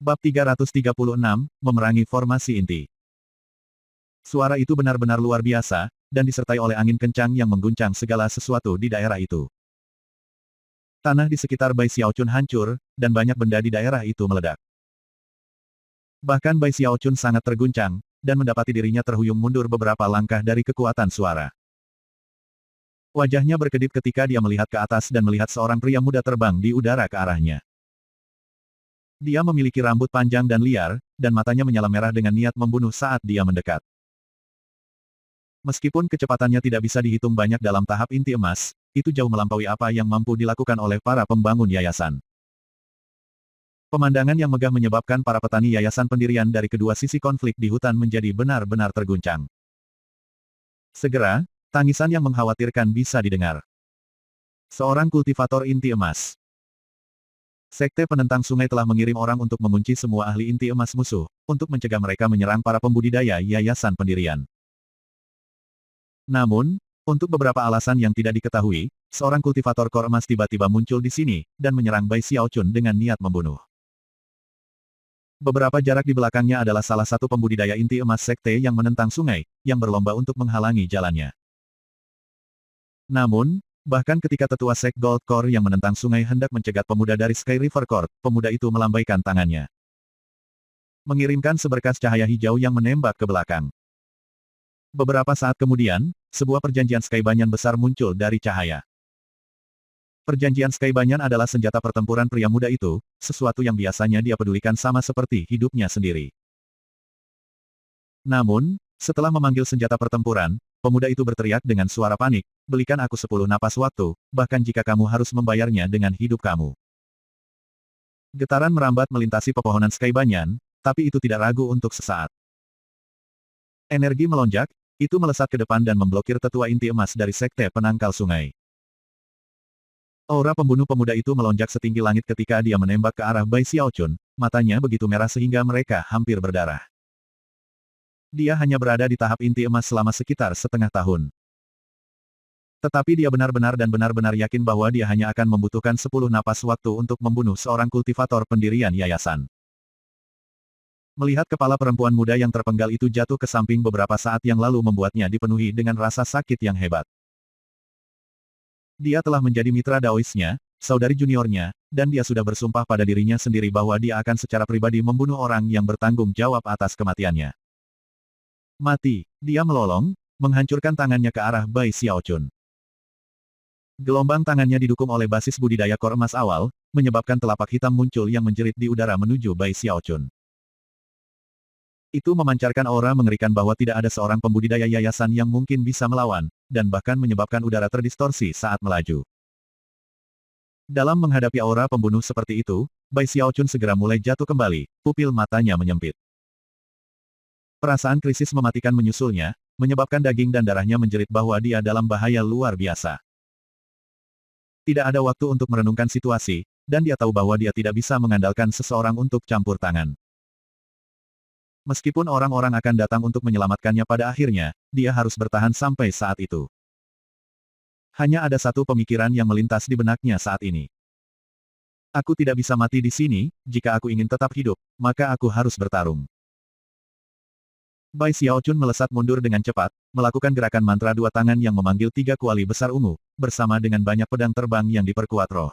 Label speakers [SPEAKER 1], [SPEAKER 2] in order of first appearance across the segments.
[SPEAKER 1] Bab 336, Memerangi Formasi Inti. Suara itu benar-benar luar biasa, dan disertai oleh angin kencang yang mengguncang segala sesuatu di daerah itu. Tanah di sekitar Bai Xiaochun hancur, dan banyak benda di daerah itu meledak. Bahkan Bai Xiaochun sangat terguncang, dan mendapati dirinya terhuyung mundur beberapa langkah dari kekuatan suara. Wajahnya berkedip ketika dia melihat ke atas dan melihat seorang pria muda terbang di udara ke arahnya. Dia memiliki rambut panjang dan liar, dan matanya menyala merah dengan niat membunuh saat dia mendekat. Meskipun kecepatannya tidak bisa dihitung banyak dalam tahap inti emas, itu jauh melampaui apa yang mampu dilakukan oleh para pembangun yayasan. Pemandangan yang megah menyebabkan para petani yayasan pendirian dari kedua sisi konflik di hutan menjadi benar-benar terguncang. Segera, tangisan yang mengkhawatirkan bisa didengar. Seorang kultivator inti emas. Sekte penentang sungai telah mengirim orang untuk mengunci semua ahli inti emas musuh, untuk mencegah mereka menyerang para pembudidaya yayasan pendirian. Namun, untuk beberapa alasan yang tidak diketahui, seorang kultivator kor emas tiba-tiba muncul di sini, dan menyerang Bai Xiaochun dengan niat membunuh. Beberapa jarak di belakangnya adalah salah satu pembudidaya inti emas sekte yang menentang sungai, yang berlomba untuk menghalangi jalannya. Namun, bahkan ketika tetua Sek Gold Core yang menentang sungai hendak mencegat pemuda dari Sky River Court, pemuda itu melambaikan tangannya. Mengirimkan seberkas cahaya hijau yang menembak ke belakang. Beberapa saat kemudian, sebuah perjanjian Sky Banyan besar muncul dari cahaya. Perjanjian Sky Banyan adalah senjata pertempuran pria muda itu, sesuatu yang biasanya dia pedulikan sama seperti hidupnya sendiri. Namun, setelah memanggil senjata pertempuran, pemuda itu berteriak dengan suara panik, belikan aku 10 napas waktu, bahkan jika kamu harus membayarnya dengan hidup kamu. Getaran merambat melintasi pepohonan Sky Banyan, tapi itu tidak ragu untuk sesaat. Energi melonjak, itu melesat ke depan dan memblokir tetua inti emas dari sekte penangkal sungai. Aura pembunuh pemuda itu melonjak setinggi langit ketika dia menembak ke arah Bai Xiaochun, matanya begitu merah sehingga mereka hampir berdarah. Dia hanya berada di tahap inti emas selama sekitar setengah tahun. Tetapi dia benar-benar dan benar-benar yakin bahwa dia hanya akan membutuhkan 10 napas waktu untuk membunuh seorang kultivator pendirian yayasan. Melihat kepala perempuan muda yang terpenggal itu jatuh ke samping beberapa saat yang lalu membuatnya dipenuhi dengan rasa sakit yang hebat. Dia telah menjadi mitra Daoisnya, saudari juniornya, dan dia sudah bersumpah pada dirinya sendiri bahwa dia akan secara pribadi membunuh orang yang bertanggung jawab atas kematiannya. Mati, dia melolong, menghancurkan tangannya ke arah Bai Xiaochun. Gelombang tangannya didukung oleh basis budidaya kor emas awal, menyebabkan telapak hitam muncul yang menjerit di udara menuju Bai Xiaochun. Itu memancarkan aura mengerikan bahwa tidak ada seorang pembudidaya yayasan yang mungkin bisa melawan, dan bahkan menyebabkan udara terdistorsi saat melaju. Dalam menghadapi aura pembunuh seperti itu, Bai Xiaochun segera mulai jatuh kembali, pupil matanya menyempit. Perasaan krisis mematikan menyusulnya, menyebabkan daging dan darahnya menjerit bahwa dia dalam bahaya luar biasa. Tidak ada waktu untuk merenungkan situasi, dan dia tahu bahwa dia tidak bisa mengandalkan seseorang untuk campur tangan. Meskipun orang-orang akan datang untuk menyelamatkannya pada akhirnya, dia harus bertahan sampai saat itu. Hanya ada satu pemikiran yang melintas di benaknya saat ini. Aku tidak bisa mati di sini, jika aku ingin tetap hidup, maka aku harus bertarung. Bai Xiaochun melesat mundur dengan cepat, melakukan gerakan mantra dua tangan yang memanggil 3 kuali besar ungu, bersama dengan banyak pedang terbang yang diperkuat roh.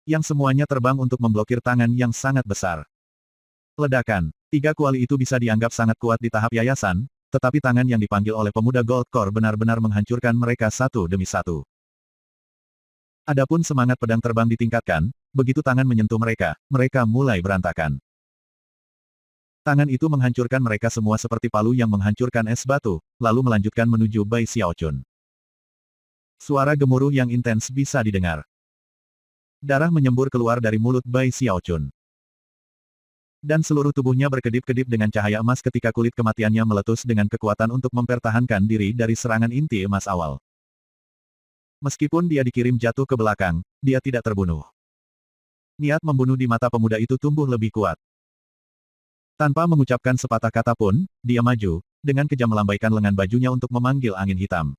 [SPEAKER 1] Yang semuanya terbang untuk memblokir tangan yang sangat besar. Ledakan, 3 kuali itu bisa dianggap sangat kuat di tahap yayasan, tetapi tangan yang dipanggil oleh pemuda Gold Core benar-benar menghancurkan mereka satu demi satu. Adapun semangat pedang terbang ditingkatkan, begitu tangan menyentuh mereka, mereka mulai berantakan. Tangan itu menghancurkan mereka semua seperti palu yang menghancurkan es batu, lalu melanjutkan menuju Bai Xiaochun. Suara gemuruh yang intens bisa didengar. Darah menyembur keluar dari mulut Bai Xiaochun. Dan seluruh tubuhnya berkedip-kedip dengan cahaya emas ketika kulit kematiannya meletus dengan kekuatan untuk mempertahankan diri dari serangan inti emas awal. Meskipun dia dikirim jatuh ke belakang, dia tidak terbunuh. Niat membunuh di mata pemuda itu tumbuh lebih kuat. Tanpa mengucapkan sepatah kata pun, dia maju, dengan kejam melambaikan lengan bajunya untuk memanggil angin hitam.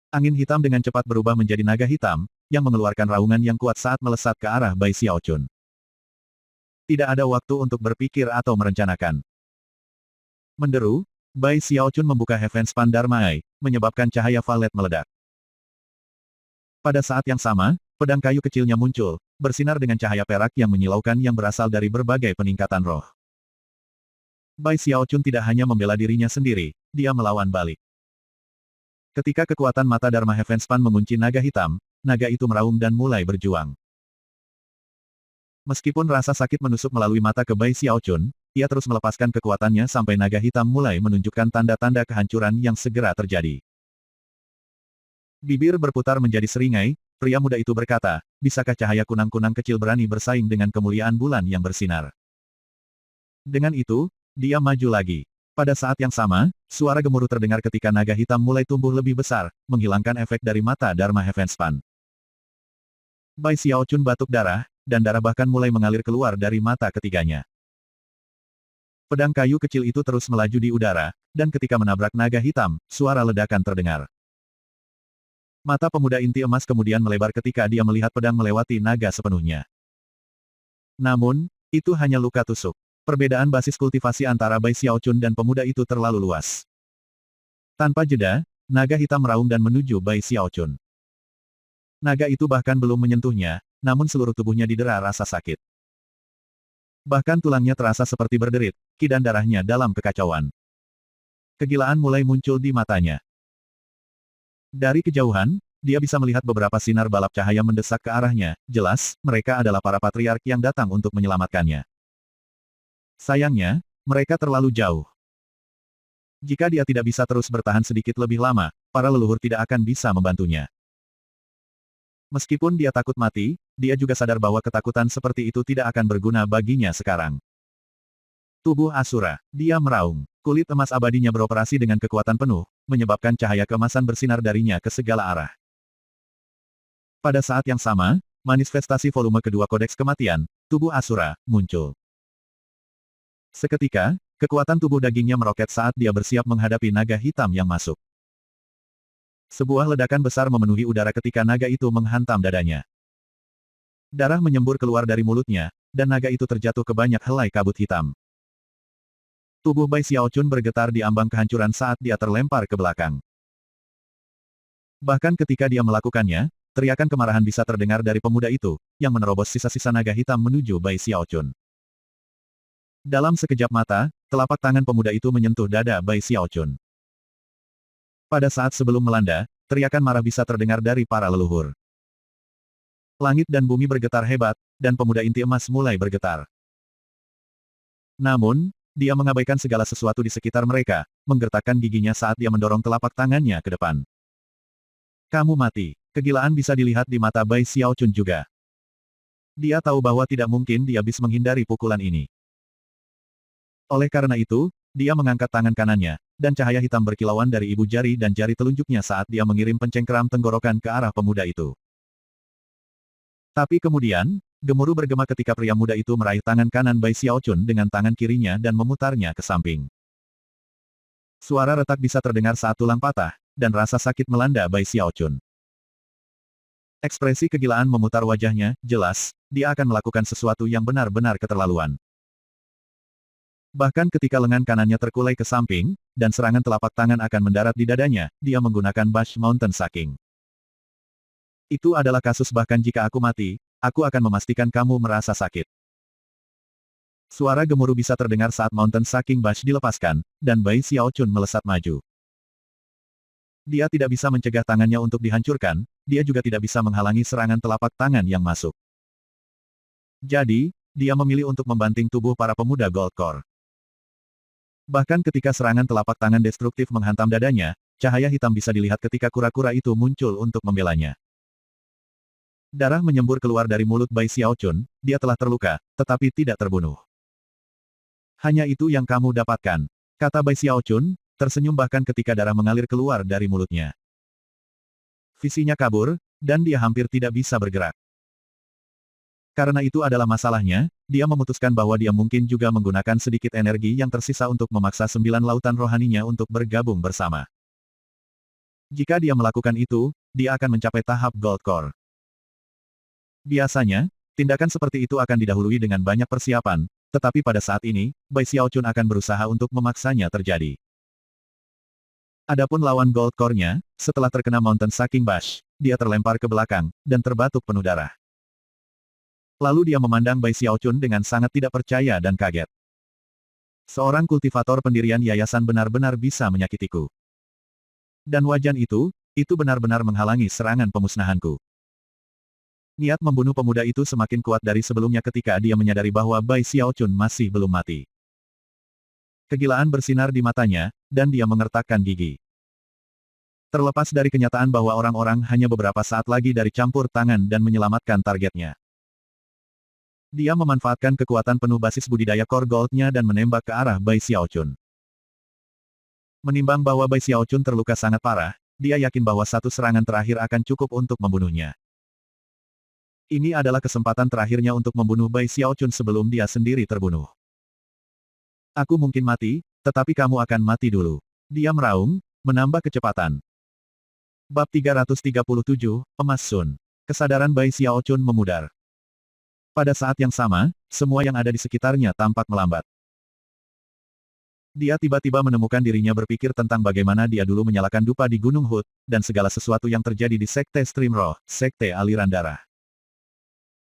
[SPEAKER 1] Angin hitam dengan cepat berubah menjadi naga hitam, yang mengeluarkan raungan yang kuat saat melesat ke arah Bai Xiaochun. Tidak ada waktu untuk berpikir atau merencanakan. Menderu, Bai Xiaochun membuka Heaven Span Dharma Eye, menyebabkan cahaya valet meledak. Pada saat yang sama, pedang kayu kecilnya muncul, bersinar dengan cahaya perak yang menyilaukan yang berasal dari berbagai peningkatan roh. Bai Xiaochun tidak hanya membela dirinya sendiri, dia melawan balik. Ketika kekuatan mata Dharma Heaven Span mengunci naga hitam, naga itu meraung dan mulai berjuang. Meskipun rasa sakit menusuk melalui mata ke Bai Xiaochun, ia terus melepaskan kekuatannya sampai naga hitam mulai menunjukkan tanda-tanda kehancuran yang segera terjadi. Bibir berputar menjadi seringai, pria muda itu berkata, bisakah cahaya kunang-kunang kecil berani bersaing dengan kemuliaan bulan yang bersinar? Dengan itu, dia maju lagi. Pada saat yang sama, suara gemuruh terdengar ketika naga hitam mulai tumbuh lebih besar, menghilangkan efek dari mata Dharma Heaven Span. Bai Xiaochun batuk darah, dan darah bahkan mulai mengalir keluar dari mata ketiganya. Pedang kayu kecil itu terus melaju di udara, dan ketika menabrak naga hitam, suara ledakan terdengar. Mata pemuda inti emas kemudian melebar ketika dia melihat pedang melewati naga sepenuhnya. Namun, itu hanya luka tusuk. Perbedaan basis kultivasi antara Bai Xiaochun dan pemuda itu terlalu luas. Tanpa jeda, naga hitam meraung dan menuju Bai Xiaochun. Naga itu bahkan belum menyentuhnya, namun seluruh tubuhnya didera rasa sakit. Bahkan tulangnya terasa seperti berderit, ki dan darahnya dalam kekacauan. Kegilaan mulai muncul di matanya. Dari kejauhan, dia bisa melihat beberapa sinar balap cahaya mendesak ke arahnya, jelas, mereka adalah para patriark yang datang untuk menyelamatkannya. Sayangnya, mereka terlalu jauh. Jika dia tidak bisa terus bertahan sedikit lebih lama, para leluhur tidak akan bisa membantunya. Meskipun dia takut mati, dia juga sadar bahwa ketakutan seperti itu tidak akan berguna baginya sekarang. Tubuh Asura, dia meraung. Kulit emas abadinya beroperasi dengan kekuatan penuh, menyebabkan cahaya keemasan bersinar darinya ke segala arah. Pada saat yang sama, manifestasi volume kedua kodeks kematian, tubuh Asura, muncul. Seketika, kekuatan tubuh dagingnya meroket saat dia bersiap menghadapi naga hitam yang masuk. Sebuah ledakan besar memenuhi udara ketika naga itu menghantam dadanya. Darah menyembur keluar dari mulutnya, dan naga itu terjatuh ke banyak helai kabut hitam. Tubuh Bai Xiaochun bergetar di ambang kehancuran saat dia terlempar ke belakang. Bahkan ketika dia melakukannya, teriakan kemarahan bisa terdengar dari pemuda itu, yang menerobos sisa-sisa naga hitam menuju Bai Xiaochun. Dalam sekejap mata, telapak tangan pemuda itu menyentuh dada Bai Xiaochun. Pada saat sebelum melanda, teriakan marah bisa terdengar dari para leluhur. Langit dan bumi bergetar hebat, dan pemuda inti emas mulai bergetar. Namun, dia mengabaikan segala sesuatu di sekitar mereka, menggertakkan giginya saat dia mendorong telapak tangannya ke depan. Kamu mati. Kegilaan bisa dilihat di mata Bai Xiaochun juga. Dia tahu bahwa tidak mungkin dia bisa menghindari pukulan ini. Oleh karena itu, dia mengangkat tangan kanannya, dan cahaya hitam berkilauan dari ibu jari dan jari telunjuknya saat dia mengirim pencengkeram tenggorokan ke arah pemuda itu. Tapi kemudian, gemuruh bergema ketika pria muda itu meraih tangan kanan Bai Xiaochun dengan tangan kirinya dan memutarnya ke samping. Suara retak bisa terdengar saat tulang patah, dan rasa sakit melanda Bai Xiaochun. Ekspresi kegilaan memutar wajahnya, jelas, dia akan melakukan sesuatu yang benar-benar keterlaluan. Bahkan ketika lengan kanannya terkulai ke samping, dan serangan telapak tangan akan mendarat di dadanya, dia menggunakan Bush Mountain Sucking. Itu adalah kasus bahkan jika aku mati, aku akan memastikan kamu merasa sakit. Suara gemuruh bisa terdengar saat Mountain Sucking Bush dilepaskan, dan Bai Xiaochun melesat maju. Dia tidak bisa mencegah tangannya untuk dihancurkan, dia juga tidak bisa menghalangi serangan telapak tangan yang masuk. Jadi, dia memilih untuk membanting tubuh para pemuda Gold Core. Bahkan ketika serangan telapak tangan destruktif menghantam dadanya, cahaya hitam bisa dilihat ketika kura-kura itu muncul untuk membelanya. Darah menyembur keluar dari mulut Bai Xiaochun, dia telah terluka, tetapi tidak terbunuh. Hanya itu yang kamu dapatkan, kata Bai Xiaochun, tersenyum bahkan ketika darah mengalir keluar dari mulutnya. Visinya kabur, dan dia hampir tidak bisa bergerak. Karena itu adalah masalahnya, dia memutuskan bahwa dia mungkin juga menggunakan sedikit energi yang tersisa untuk memaksa 9 lautan rohaninya untuk bergabung bersama. Jika dia melakukan itu, dia akan mencapai tahap Gold Core. Biasanya, Tindakan seperti itu akan didahului dengan banyak persiapan, tetapi pada saat ini, Bai Xiaochun akan berusaha untuk memaksanya terjadi. Adapun lawan Gold Core-nya, setelah terkena Mountain Sucking Bash, dia terlempar ke belakang, dan terbatuk penuh darah. Lalu dia memandang Bai Xiaochun dengan sangat tidak percaya dan kaget. Seorang kultivator pendirian yayasan benar-benar bisa menyakitiku. Dan wajan itu benar-benar menghalangi serangan pemusnahanku. Niat membunuh pemuda itu semakin kuat dari sebelumnya ketika dia menyadari bahwa Bai Xiaochun masih belum mati. Kegilaan bersinar di matanya, dan dia mengertakkan gigi. Terlepas dari kenyataan bahwa orang-orang hanya beberapa saat lagi dari campur tangan dan menyelamatkan targetnya. Dia memanfaatkan kekuatan penuh basis budidaya core gold-nya dan menembak ke arah Bai Xiaochun. Menimbang bahwa Bai Xiaochun terluka sangat parah, dia yakin bahwa satu serangan terakhir akan cukup untuk membunuhnya. Ini adalah kesempatan terakhirnya untuk membunuh Bai Xiaochun sebelum dia sendiri terbunuh. Aku mungkin mati, tetapi kamu akan mati dulu. Dia meraung, menambah kecepatan. Bab 337, Emas Sun. Kesadaran Bai Xiaochun memudar. Pada saat yang sama, semua yang ada di sekitarnya tampak melambat. Dia tiba-tiba menemukan dirinya berpikir tentang bagaimana dia dulu menyalakan dupa di Gunung Hut, dan segala sesuatu yang terjadi di Sekte Stream Roh, Sekte Aliran Darah.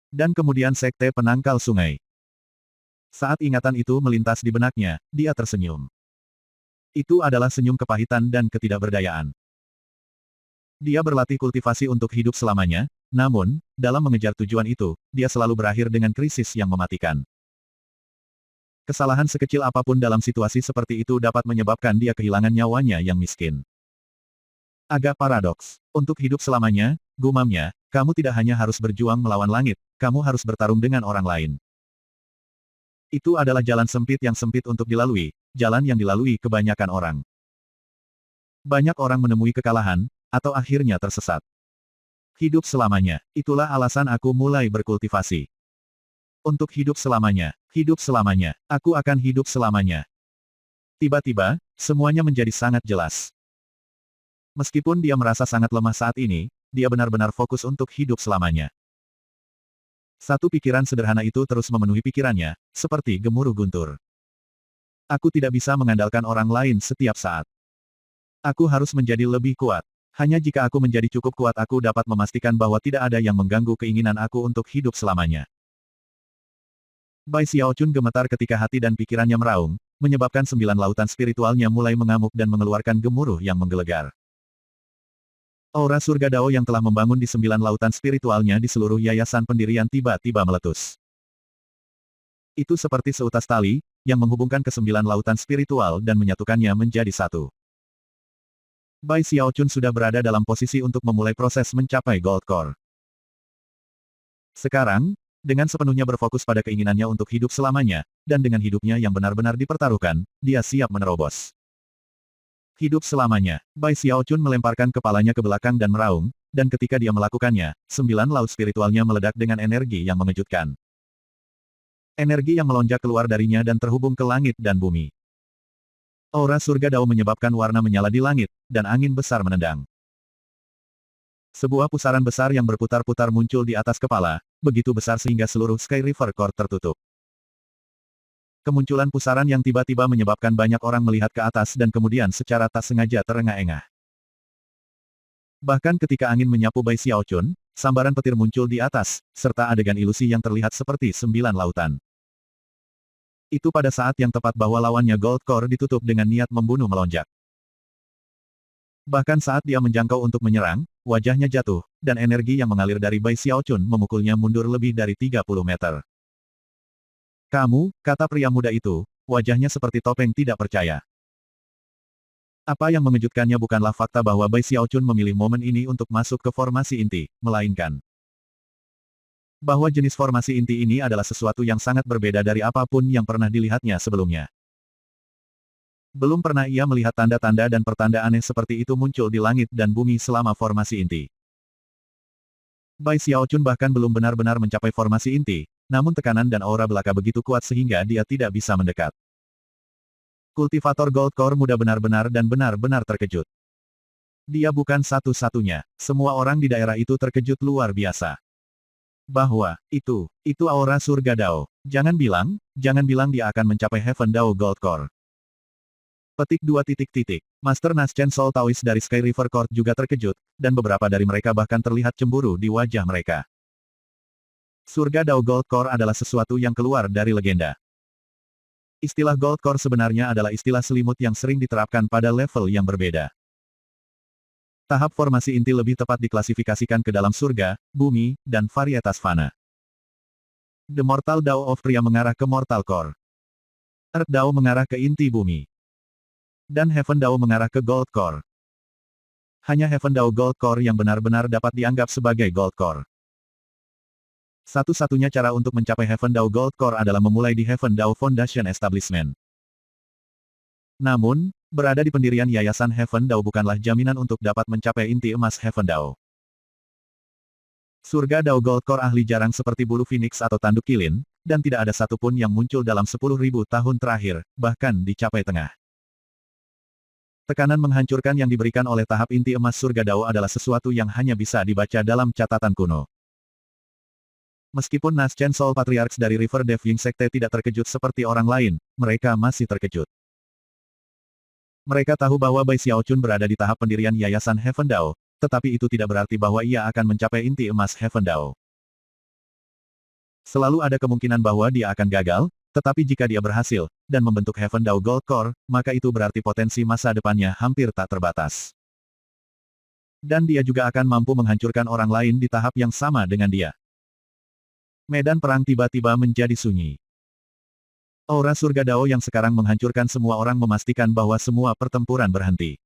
[SPEAKER 1] Dan kemudian Sekte Penangkal Sungai. Saat ingatan itu melintas di benaknya, dia tersenyum. Itu adalah senyum kepahitan dan ketidakberdayaan. Dia berlatih kultivasi untuk hidup selamanya, namun, dalam mengejar tujuan itu, dia selalu berakhir dengan krisis yang mematikan. Kesalahan sekecil apapun dalam situasi seperti itu dapat menyebabkan dia kehilangan nyawanya yang miskin. Agak paradoks. Untuk hidup selamanya, gumamnya, kamu tidak hanya harus berjuang melawan langit, kamu harus bertarung dengan orang lain. Itu adalah jalan sempit yang sempit untuk dilalui, jalan yang dilalui kebanyakan orang. Banyak orang menemui kekalahan, atau akhirnya tersesat. Hidup selamanya, itulah alasan aku mulai berkultivasi. Untuk hidup selamanya, aku akan hidup selamanya. Tiba-tiba, semuanya menjadi sangat jelas. Meskipun dia merasa sangat lemah saat ini, dia benar-benar fokus untuk hidup selamanya. Satu pikiran sederhana itu terus memenuhi pikirannya, seperti gemuruh guntur. Aku tidak bisa mengandalkan orang lain setiap saat. Aku harus menjadi lebih kuat. Hanya jika aku menjadi cukup kuat aku dapat memastikan bahwa tidak ada yang mengganggu keinginan aku untuk hidup selamanya. Bai Xiaochun gemetar ketika hati dan pikirannya meraung, menyebabkan 9 lautan spiritualnya mulai mengamuk dan mengeluarkan gemuruh yang menggelegar. Aura surga Dao yang telah membangun di 9 lautan spiritualnya di seluruh yayasan pendirian tiba-tiba meletus. Itu seperti seutas tali, yang menghubungkan ke 9 lautan spiritual dan menyatukannya menjadi satu. Bai Xiaochun sudah berada dalam posisi untuk memulai proses mencapai Gold Core. Sekarang, dengan sepenuhnya berfokus pada keinginannya untuk hidup selamanya, dan dengan hidupnya yang benar-benar dipertaruhkan, dia siap menerobos. Hidup selamanya, Bai Xiaochun melemparkan kepalanya ke belakang dan meraung, dan ketika dia melakukannya, 9 laut spiritualnya meledak dengan energi yang mengejutkan. Energi yang melonjak keluar darinya dan terhubung ke langit dan bumi. Aura surga Dao menyebabkan warna menyala di langit, dan angin besar menendang. Sebuah pusaran besar yang berputar-putar muncul di atas kepala, begitu besar sehingga seluruh Sky River Core tertutup. Kemunculan pusaran yang tiba-tiba menyebabkan banyak orang melihat ke atas dan kemudian secara tak sengaja terengah-engah. Bahkan ketika angin menyapu Bai Xiaochun, sambaran petir muncul di atas, serta adegan ilusi yang terlihat seperti 9 lautan. Itu pada saat yang tepat bahwa lawannya Gold Core ditutup dengan niat membunuh melonjak. Bahkan saat dia menjangkau untuk menyerang, wajahnya jatuh, dan energi yang mengalir dari Bai Xiaochun memukulnya mundur lebih dari 30 meter. Kamu, kata pria muda itu, wajahnya seperti topeng tidak percaya. Apa yang mengejutkannya bukanlah fakta bahwa Bai Xiaochun memilih momen ini untuk masuk ke formasi inti, melainkan bahwa jenis formasi inti ini adalah sesuatu yang sangat berbeda dari apapun yang pernah dilihatnya sebelumnya. Belum pernah ia melihat tanda-tanda dan pertanda aneh seperti itu muncul di langit dan bumi selama formasi inti. Bai Xiaochun bahkan belum benar-benar mencapai formasi inti, namun tekanan dan aura belaka begitu kuat sehingga dia tidak bisa mendekat. Kultivator Gold Core muda benar-benar dan benar-benar terkejut. Dia bukan satu-satunya, semua orang di daerah itu terkejut luar biasa. Bahwa, itu aura surga Dao. Jangan bilang dia akan mencapai Heaven Dao Gold Core. Petik 2. Master Naschen Soul Taoist dari Sky River Court juga terkejut, dan beberapa dari mereka bahkan terlihat cemburu di wajah mereka. Surga Dao Gold Core adalah sesuatu yang keluar dari legenda. Istilah Gold Core sebenarnya adalah istilah selimut yang sering diterapkan pada level yang berbeda. Tahap formasi inti lebih tepat diklasifikasikan ke dalam surga, bumi, dan varietas fana. The Mortal Dao of Kriya mengarah ke Mortal Core. Earth Dao mengarah ke inti bumi. Dan Heaven Dao mengarah ke Gold Core. Hanya Heaven Dao Gold Core yang benar-benar dapat dianggap sebagai Gold Core. Satu-satunya cara untuk mencapai Heaven Dao Gold Core adalah memulai di Heaven Dao Foundation Establishment. Namun, berada di pendirian Yayasan Heaven Dao bukanlah jaminan untuk dapat mencapai inti emas Heaven Dao. Surga Dao Gold Core ahli jarang seperti bulu phoenix atau tanduk kilin, dan tidak ada satupun yang muncul dalam 10.000 tahun terakhir, bahkan dicapai tengah. Tekanan menghancurkan yang diberikan oleh tahap inti emas surga Dao adalah sesuatu yang hanya bisa dibaca dalam catatan kuno. Meskipun Naschen Soul Patriarchs dari River Deviant Sekte tidak terkejut seperti orang lain, mereka masih terkejut. Mereka tahu bahwa Bai Xiaochun berada di tahap pendirian Yayasan Heaven Dao, tetapi itu tidak berarti bahwa ia akan mencapai inti emas Heaven Dao. Selalu ada kemungkinan bahwa dia akan gagal, tetapi jika dia berhasil, dan membentuk Heaven Dao Gold Core, maka itu berarti potensi masa depannya hampir tak terbatas. Dan dia juga akan mampu menghancurkan orang lain di tahap yang sama dengan dia. Medan perang tiba-tiba menjadi sunyi. Aura surga Dao yang sekarang menghancurkan semua orang memastikan bahwa semua pertempuran berhenti.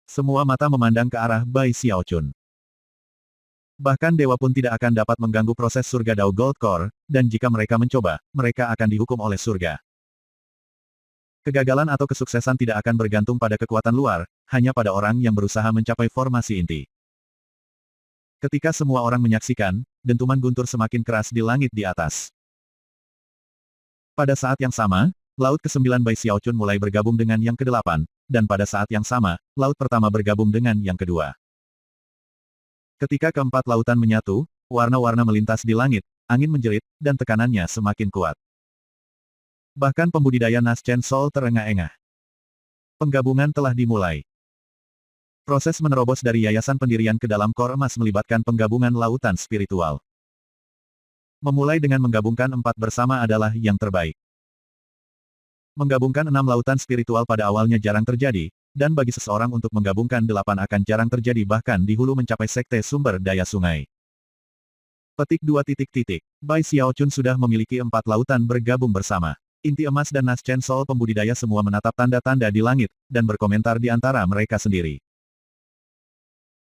[SPEAKER 1] Semua mata memandang ke arah Bai Xiaochun. Bahkan dewa pun tidak akan dapat mengganggu proses surga Dao Gold Core, dan jika mereka mencoba, mereka akan dihukum oleh surga. Kegagalan atau kesuksesan tidak akan bergantung pada kekuatan luar, hanya pada orang yang berusaha mencapai formasi inti. Ketika semua orang menyaksikan, dentuman guntur semakin keras di langit di atas. Pada saat yang sama, Laut ke-9 Bai Xiaochun mulai bergabung dengan yang ke-8, dan pada saat yang sama, Laut pertama bergabung dengan yang kedua. Ketika keempat lautan menyatu, warna-warna melintas di langit, angin menjerit, dan tekanannya semakin kuat. Bahkan pembudidaya Naschen Soul terengah-engah. Penggabungan telah dimulai. Proses menerobos dari yayasan pendirian ke dalam kor emas melibatkan penggabungan lautan spiritual. Memulai dengan menggabungkan 4 bersama adalah yang terbaik. Menggabungkan 6 lautan spiritual pada awalnya jarang terjadi, dan bagi seseorang untuk menggabungkan 8 akan jarang terjadi bahkan di hulu mencapai sekte sumber daya sungai. Petik 2. Bai Xiaochun sudah memiliki 4 lautan bergabung bersama. Inti emas dan Naschen Soul pembudidaya semua menatap tanda-tanda di langit, dan berkomentar di antara mereka sendiri.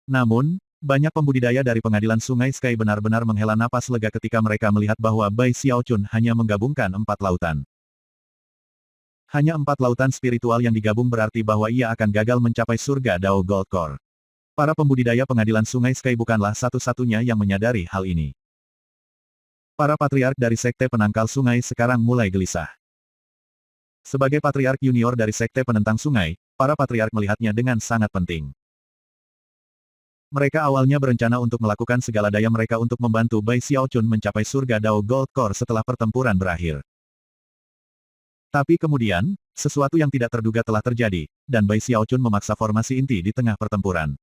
[SPEAKER 1] Namun, banyak pembudidaya dari pengadilan sungai Sky benar-benar menghela napas lega ketika mereka melihat bahwa Bai Xiaochun hanya menggabungkan 4 lautan. Hanya 4 lautan spiritual yang digabung berarti bahwa ia akan gagal mencapai surga Dao Gold Core. Para pembudidaya pengadilan sungai Sky bukanlah satu-satunya yang menyadari hal ini. Para patriark dari sekte penangkal sungai sekarang mulai gelisah. Sebagai patriark junior dari sekte penentang sungai, para patriark melihatnya dengan sangat penting. Mereka awalnya berencana untuk melakukan segala daya mereka untuk membantu Bai Xiaochun mencapai surga Dao Gold Core setelah pertempuran berakhir. Tapi kemudian, sesuatu yang tidak terduga telah terjadi, dan Bai Xiaochun memaksa formasi inti di tengah pertempuran.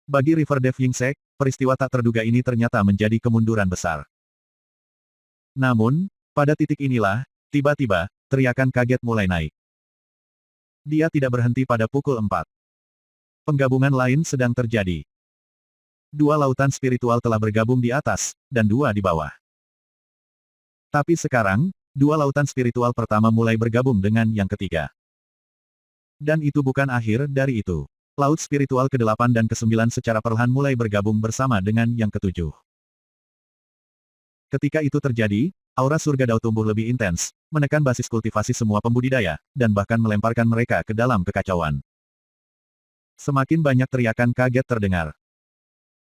[SPEAKER 1] Bagi River Deviant Sekte, peristiwa tak terduga ini ternyata menjadi kemunduran besar. Namun, pada titik inilah, tiba-tiba, teriakan kaget mulai naik. Dia tidak berhenti pada pukul 4. Penggabungan lain sedang terjadi. 2 lautan spiritual telah bergabung di atas, dan 2 di bawah. Tapi sekarang, 2 lautan spiritual pertama mulai bergabung dengan yang ketiga. Dan itu bukan akhir dari itu. Laut spiritual ke-8 dan ke-9 secara perlahan mulai bergabung bersama dengan yang ke-7. Ketika itu terjadi, aura surga Dao tumbuh lebih intens, menekan basis kultivasi semua pembudidaya, dan bahkan melemparkan mereka ke dalam kekacauan. Semakin banyak teriakan kaget terdengar.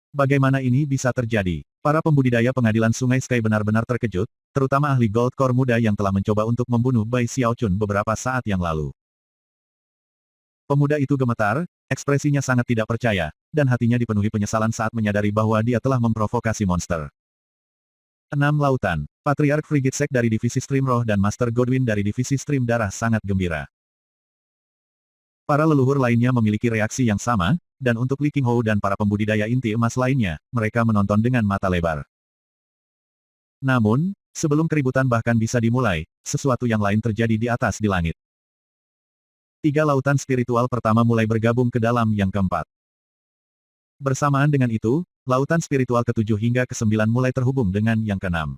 [SPEAKER 1] Bagaimana ini bisa terjadi? Para pembudidaya pengadilan sungai Sky benar-benar terkejut, terutama ahli Gold Core muda yang telah mencoba untuk membunuh Bai Xiaochun beberapa saat yang lalu. Pemuda itu gemetar, ekspresinya sangat tidak percaya, dan hatinya dipenuhi penyesalan saat menyadari bahwa dia telah memprovokasi monster. 6 Lautan. Patriark Frigid Sek dari Divisi Stream Roh dan Master Godwin dari Divisi Stream Darah sangat gembira. Para leluhur lainnya memiliki reaksi yang sama, dan untuk Li Qinghou dan para pembudidaya inti emas lainnya, mereka menonton dengan mata lebar. Namun, sebelum keributan bahkan bisa dimulai, sesuatu yang lain terjadi di atas di langit. 3 lautan spiritual pertama mulai bergabung ke dalam yang keempat. Bersamaan dengan itu, lautan spiritual ke-7 hingga ke-9 mulai terhubung dengan yang ke-6.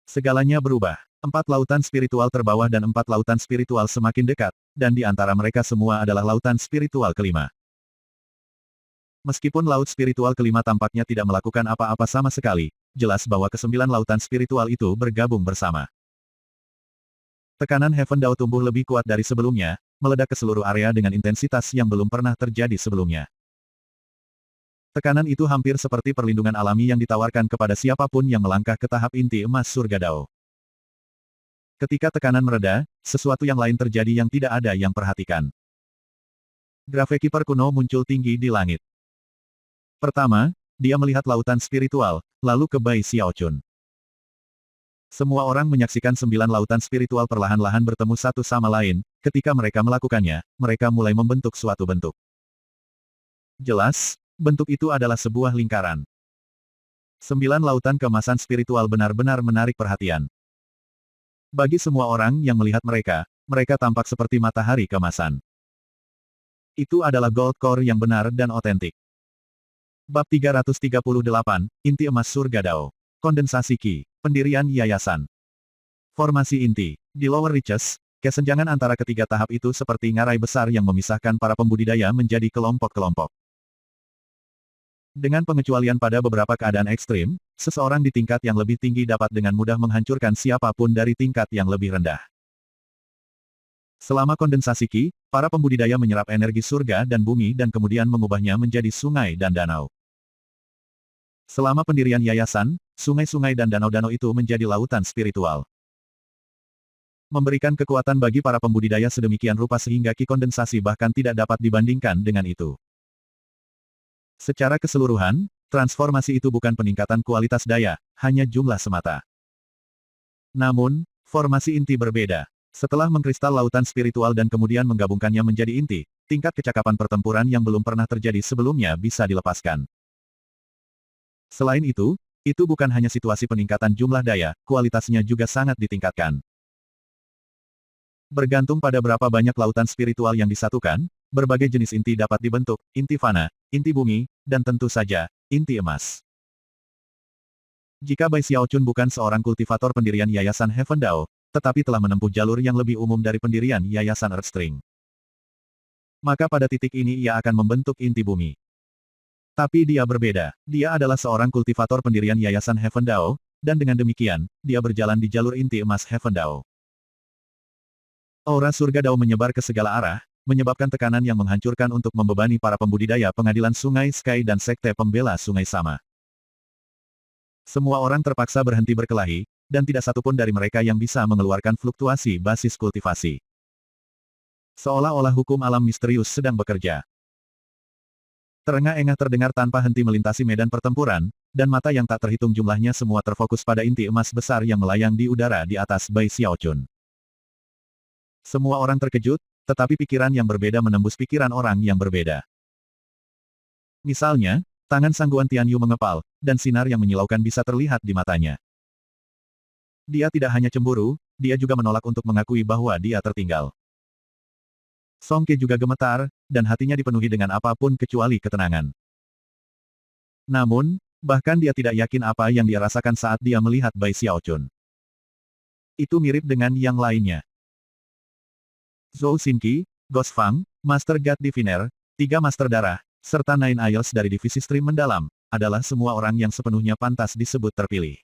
[SPEAKER 1] Segalanya berubah. 4 lautan spiritual terbawah dan 4 lautan spiritual semakin dekat, dan di antara mereka semua adalah lautan spiritual kelima. Meskipun laut spiritual kelima tampaknya tidak melakukan apa-apa sama sekali, jelas bahwa ke-9 lautan spiritual itu bergabung bersama. Tekanan Heaven Dao tumbuh lebih kuat dari sebelumnya, meledak ke seluruh area dengan intensitas yang belum pernah terjadi sebelumnya. Tekanan itu hampir seperti perlindungan alami yang ditawarkan kepada siapapun yang melangkah ke tahap inti emas surga Dao. Ketika tekanan mereda, sesuatu yang lain terjadi yang tidak ada yang perhatikan. Gravekeeper kuno muncul tinggi di langit. Pertama, dia melihat lautan spiritual, lalu ke Bai Xiaochun. Semua orang menyaksikan 9 lautan spiritual perlahan-lahan bertemu satu sama lain, ketika mereka melakukannya, mereka mulai membentuk suatu bentuk. Jelas, bentuk itu adalah sebuah lingkaran. 9 lautan keemasan spiritual benar-benar menarik perhatian. Bagi semua orang yang melihat mereka, mereka tampak seperti matahari keemasan. Itu adalah gold core yang benar dan otentik. Bab 338, Inti Emas Surga Dao. Kondensasi Qi. Pendirian Yayasan. Formasi inti. Di Lower Reaches, kesenjangan antara ketiga tahap itu seperti ngarai besar yang memisahkan para pembudidaya menjadi kelompok-kelompok. Dengan pengecualian pada beberapa keadaan ekstrim, seseorang di tingkat yang lebih tinggi dapat dengan mudah menghancurkan siapapun dari tingkat yang lebih rendah. Selama kondensasi Qi, para pembudidaya menyerap energi surga dan bumi dan kemudian mengubahnya menjadi sungai dan danau. Selama pendirian yayasan, sungai-sungai dan danau-danau itu menjadi lautan spiritual. Memberikan kekuatan bagi para pembudidaya sedemikian rupa sehingga Qi kondensasi bahkan tidak dapat dibandingkan dengan itu. Secara keseluruhan, transformasi itu bukan peningkatan kualitas daya, hanya jumlah semata. Namun, formasi inti berbeda. Setelah mengkristal lautan spiritual dan kemudian menggabungkannya menjadi inti, tingkat kecakapan pertempuran yang belum pernah terjadi sebelumnya bisa dilepaskan. Selain itu bukan hanya situasi peningkatan jumlah daya, kualitasnya juga sangat ditingkatkan. Bergantung pada berapa banyak lautan spiritual yang disatukan, berbagai jenis inti dapat dibentuk, inti fana, inti bumi, dan tentu saja, inti emas. Jika Bai Xiaochun bukan seorang kultivator pendirian Yayasan Heaven Dao, tetapi telah menempuh jalur yang lebih umum dari pendirian Yayasan Earthstring, maka pada titik ini ia akan membentuk inti bumi. Tapi dia berbeda. Dia adalah seorang kultivator pendirian Yayasan Heaven Dao, dan dengan demikian, dia berjalan di jalur inti emas Heaven Dao. Aura surga Dao menyebar ke segala arah, menyebabkan tekanan yang menghancurkan untuk membebani para pembudidaya pengadilan sungai Sky dan sekte pembela sungai sama. Semua orang terpaksa berhenti berkelahi, dan tidak satupun dari mereka yang bisa mengeluarkan fluktuasi basis kultivasi. Seolah-olah hukum alam misterius sedang bekerja. Terengah-engah terdengar tanpa henti melintasi medan pertempuran, dan mata yang tak terhitung jumlahnya semua terfokus pada inti emas besar yang melayang di udara di atas Bai Xiaochun. Semua orang terkejut, tetapi pikiran yang berbeda menembus pikiran orang yang berbeda. Misalnya, tangan Sangguan Tianyu mengepal, dan sinar yang menyilaukan bisa terlihat di matanya. Dia tidak hanya cemburu, dia juga menolak untuk mengakui bahwa dia tertinggal. Song Ke juga gemetar, dan hatinya dipenuhi dengan apapun kecuali ketenangan. Namun, bahkan dia tidak yakin apa yang dia rasakan saat dia melihat Bai Xiaochun. Itu mirip dengan yang lainnya. Zhou Xinqi, Ghost Fang, Master God Diviner, 3 Master Darah, serta Nine Isles dari divisi Stream Mendalam, adalah semua orang yang sepenuhnya pantas disebut terpilih.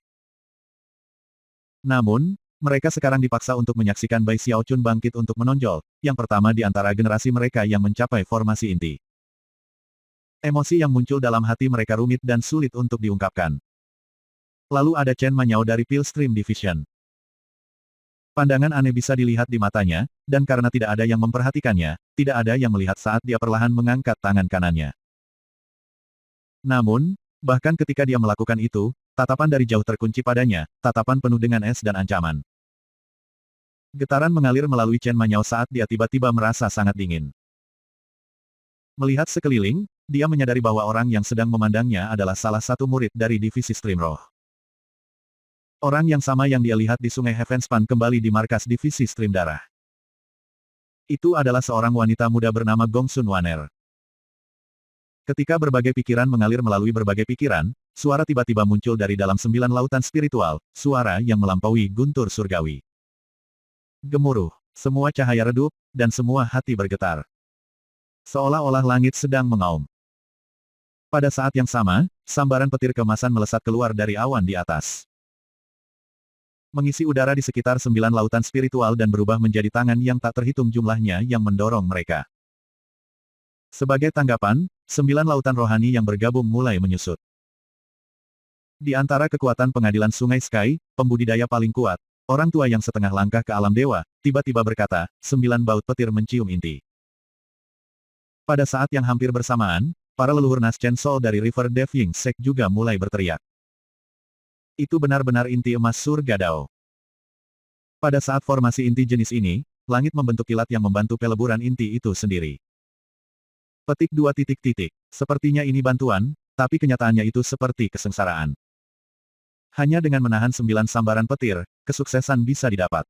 [SPEAKER 1] Namun, mereka sekarang dipaksa untuk menyaksikan Bai Xiaochun bangkit untuk menonjol, yang pertama di antara generasi mereka yang mencapai formasi inti. Emosi yang muncul dalam hati mereka rumit dan sulit untuk diungkapkan. Lalu ada Chen Manyao dari Pilstream Division. Pandangan aneh bisa dilihat di matanya, dan karena tidak ada yang memperhatikannya, tidak ada yang melihat saat dia perlahan mengangkat tangan kanannya. Namun, bahkan ketika dia melakukan itu, tatapan dari jauh terkunci padanya, tatapan penuh dengan es dan ancaman. Getaran mengalir melalui Chen Manyao saat dia tiba-tiba merasa sangat dingin. Melihat sekeliling, dia menyadari bahwa orang yang sedang memandangnya adalah salah satu murid dari divisi Stream Roh. Orang yang sama yang dia lihat di Sungai Heavenspan kembali di markas divisi Stream Darah. Itu adalah seorang wanita muda bernama Gong Sun Waner. Ketika berbagai pikiran mengalir melalui berbagai pikiran, suara tiba-tiba muncul dari dalam 9 lautan spiritual, suara yang melampaui guntur surgawi. Gemuruh, semua cahaya redup, dan semua hati bergetar. Seolah-olah langit sedang mengaum. Pada saat yang sama, sambaran petir kemasan melesat keluar dari awan di atas. Mengisi udara di sekitar 9 lautan spiritual dan berubah menjadi tangan yang tak terhitung jumlahnya yang mendorong mereka. Sebagai tanggapan, 9 lautan rohani yang bergabung mulai menyusut. Di antara kekuatan pengadilan Sungai Sky, pembudidaya paling kuat, orang tua yang setengah langkah ke alam dewa, tiba-tiba berkata, 9 baut petir mencium inti. Pada saat yang hampir bersamaan, para leluhur Nas Chen Sol dari River Dev Ying Sek juga mulai berteriak. Itu benar-benar inti emas surga Dao. Pada saat formasi inti jenis ini, langit membentuk kilat yang membantu peleburan inti itu sendiri. Petik 2 titik titik. Sepertinya ini bantuan, tapi kenyataannya itu seperti kesengsaraan. Hanya dengan menahan 9 sambaran petir, kesuksesan bisa didapat.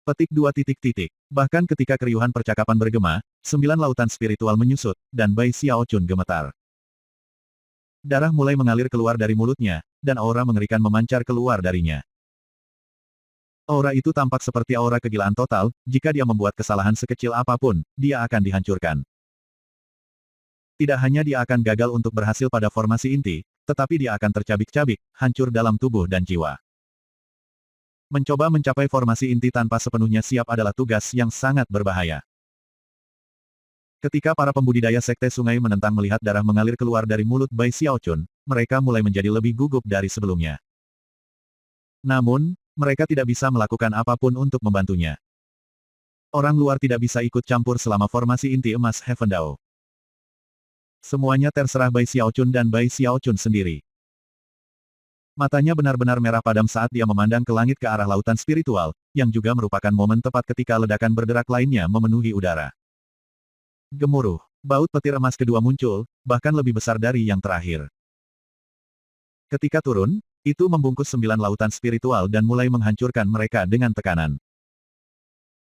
[SPEAKER 1] Petik 2 titik titik. Bahkan ketika keriuhan percakapan bergema, 9 lautan spiritual menyusut, dan Bai Xiaochun gemetar. Darah mulai mengalir keluar dari mulutnya, dan aura mengerikan memancar keluar darinya. Aura itu tampak seperti aura kegilaan total, jika dia membuat kesalahan sekecil apapun, dia akan dihancurkan. Tidak hanya dia akan gagal untuk berhasil pada formasi inti, tetapi dia akan tercabik-cabik, hancur dalam tubuh dan jiwa. Mencoba mencapai formasi inti tanpa sepenuhnya siap adalah tugas yang sangat berbahaya. Ketika para pembudidaya sekte sungai menentang melihat darah mengalir keluar dari mulut Bai Xiaochun, mereka mulai menjadi lebih gugup dari sebelumnya. Namun, mereka tidak bisa melakukan apapun untuk membantunya. Orang luar tidak bisa ikut campur selama formasi inti emas Heaven Dao. Semuanya terserah Bai Xiaochun dan Bai Xiaochun sendiri. Matanya benar-benar merah padam saat dia memandang ke langit ke arah lautan spiritual, yang juga merupakan momen tepat ketika ledakan berderak lainnya memenuhi udara. Gemuruh, baut petir emas kedua muncul, bahkan lebih besar dari yang terakhir. Ketika turun, itu membungkus 9 lautan spiritual dan mulai menghancurkan mereka dengan tekanan.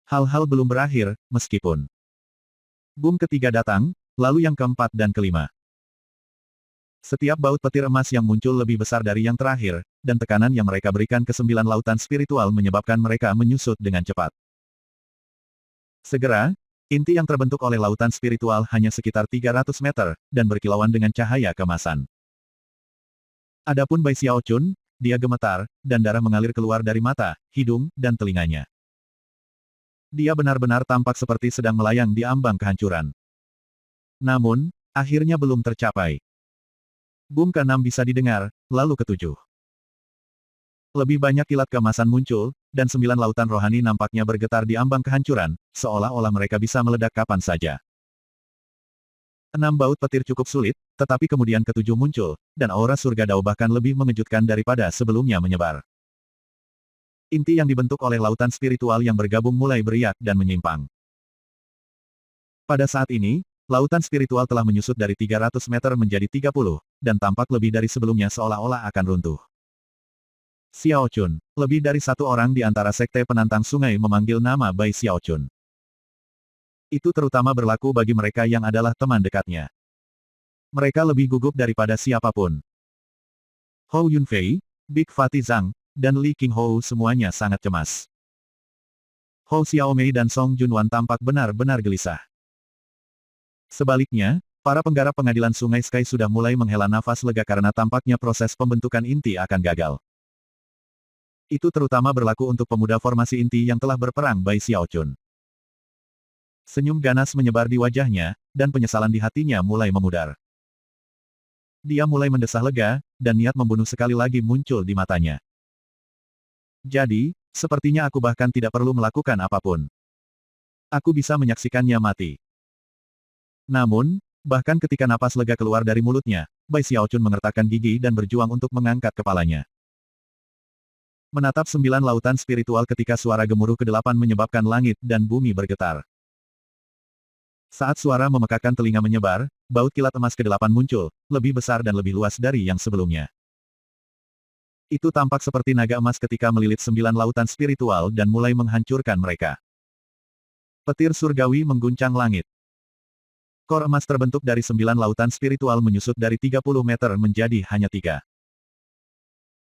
[SPEAKER 1] Hal-hal belum berakhir, meskipun boom ketiga datang, lalu yang keempat dan kelima. Setiap baut petir emas yang muncul lebih besar dari yang terakhir, dan tekanan yang mereka berikan ke 9 lautan spiritual menyebabkan mereka menyusut dengan cepat. Segera, inti yang terbentuk oleh lautan spiritual hanya sekitar 300 meter, dan berkilauan dengan cahaya kemasan. Adapun Bai Xiaochun, dia gemetar, dan darah mengalir keluar dari mata, hidung, dan telinganya. Dia benar-benar tampak seperti sedang melayang di ambang kehancuran. Namun, akhirnya belum tercapai. Boom ke-6 bisa didengar, lalu ke-7. Lebih banyak kilat keemasan muncul, dan 9 lautan rohani nampaknya bergetar di ambang kehancuran, seolah-olah mereka bisa meledak kapan saja. 6 baut petir cukup sulit, tetapi kemudian ke-7 muncul, dan aura surga Dao bahkan lebih mengejutkan daripada sebelumnya menyebar. Inti yang dibentuk oleh lautan spiritual yang bergabung mulai beriak dan menyimpang. Pada saat ini, lautan spiritual telah menyusut dari 300 meter menjadi 30, dan tampak lebih dari sebelumnya seolah-olah akan runtuh. Xiaochun, lebih dari satu orang di antara sekte penantang sungai memanggil nama Bai Xiaochun. Itu terutama berlaku bagi mereka yang adalah teman dekatnya. Mereka lebih gugup daripada siapapun. Hou Yunfei, Big Fatty Zhang, dan Li Qinghou semuanya sangat cemas. Hou Xiaomei dan Song Junwan tampak benar-benar gelisah. Sebaliknya, para penggarap pengadilan Sungai Sky sudah mulai menghela nafas lega karena tampaknya proses pembentukan inti akan gagal. Itu terutama berlaku untuk pemuda formasi inti yang telah berperang Bai Xiaochun. Senyum ganas menyebar di wajahnya, dan penyesalan di hatinya mulai memudar. Dia mulai mendesah lega, dan niat membunuh sekali lagi muncul di matanya. Jadi, sepertinya aku bahkan tidak perlu melakukan apapun. Aku bisa menyaksikannya mati. Namun, bahkan ketika napas lega keluar dari mulutnya, Bai Xiaochun mengertakkan gigi dan berjuang untuk mengangkat kepalanya. Menatap 9 lautan spiritual ketika suara gemuruh ke-8 menyebabkan langit dan bumi bergetar. Saat suara memekakan telinga menyebar, baut kilat emas ke-8 muncul, lebih besar dan lebih luas dari yang sebelumnya. Itu tampak seperti naga emas ketika melilit 9 lautan spiritual dan mulai menghancurkan mereka. Petir surgawi mengguncang langit. Kor emas terbentuk dari 9 lautan spiritual menyusut dari 30 meter menjadi hanya 3.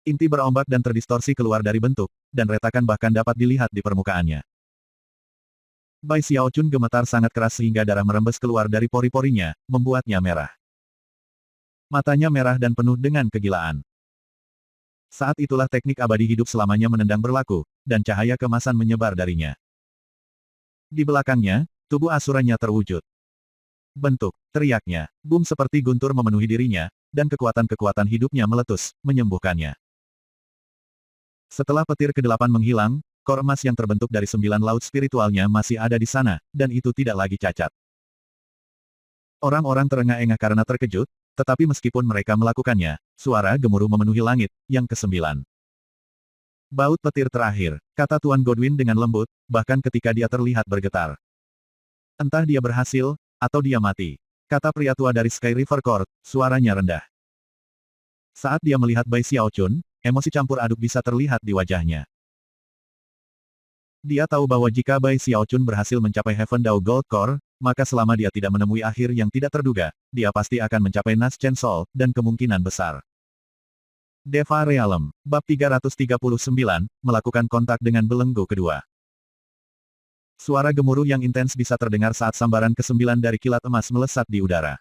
[SPEAKER 1] Inti berombak dan terdistorsi keluar dari bentuk, dan retakan bahkan dapat dilihat di permukaannya. Bai Xiaochun gemetar sangat keras sehingga darah merembes keluar dari pori-porinya, membuatnya merah. Matanya merah dan penuh dengan kegilaan. Saat itulah teknik abadi hidup selamanya menendang berlaku, dan cahaya kemasan menyebar darinya. Di belakangnya, tubuh asuranya terwujud. Bentuk, teriaknya, boom seperti guntur memenuhi dirinya, dan kekuatan-kekuatan hidupnya meletus, menyembuhkannya. Setelah petir ke-8 menghilang, kor emas yang terbentuk dari 9 laut spiritualnya masih ada di sana, dan itu tidak lagi cacat. Orang-orang terengah-engah karena terkejut, tetapi meskipun mereka melakukannya, suara gemuruh memenuhi langit, yang ke-9. Baut petir terakhir, kata Tuan Godwin dengan lembut, bahkan ketika dia terlihat bergetar. Entah dia berhasil, atau dia mati. Kata pria tua dari Sky River Court, suaranya rendah. Saat dia melihat Bai Xiaochun, emosi campur aduk bisa terlihat di wajahnya. Dia tahu bahwa jika Bai Xiaochun berhasil mencapai Heaven Dao Gold Core, maka selama dia tidak menemui akhir yang tidak terduga, dia pasti akan mencapai Nas Chen Sol, dan kemungkinan besar. Deva Realm, Bab 339, melakukan kontak dengan belenggu kedua. Suara gemuruh yang intens bisa terdengar saat sambaran ke-9 dari kilat emas melesat di udara.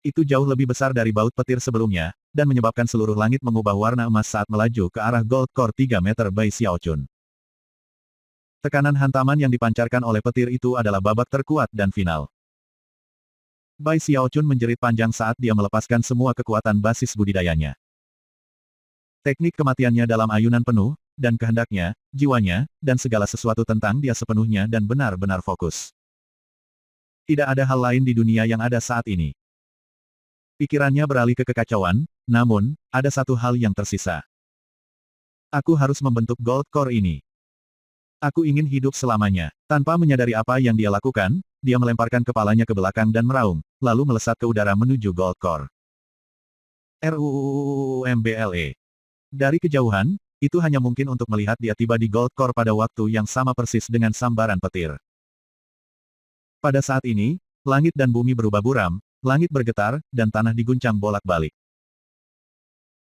[SPEAKER 1] Itu jauh lebih besar dari baut petir sebelumnya, dan menyebabkan seluruh langit mengubah warna emas saat melaju ke arah Gold Core 3 meter Bai Xiaochun. Tekanan hantaman yang dipancarkan oleh petir itu adalah babak terkuat dan final. Bai Xiaochun menjerit panjang saat dia melepaskan semua kekuatan basis budidayanya. Teknik kematiannya dalam ayunan penuh, dan kehendaknya, jiwanya, dan segala sesuatu tentang dia sepenuhnya dan benar-benar fokus. Tidak ada hal lain di dunia yang ada saat ini. Pikirannya beralih ke kekacauan, namun, ada satu hal yang tersisa. Aku harus membentuk Gold Core ini. Aku ingin hidup selamanya. Tanpa menyadari apa yang dia lakukan, dia melemparkan kepalanya ke belakang dan meraung, lalu melesat ke udara menuju Gold Core. RUUUMBLE. Dari kejauhan, itu hanya mungkin untuk melihat dia tiba di Gold Core pada waktu yang sama persis dengan sambaran petir. Pada saat ini, langit dan bumi berubah buram, langit bergetar, dan tanah diguncang bolak-balik.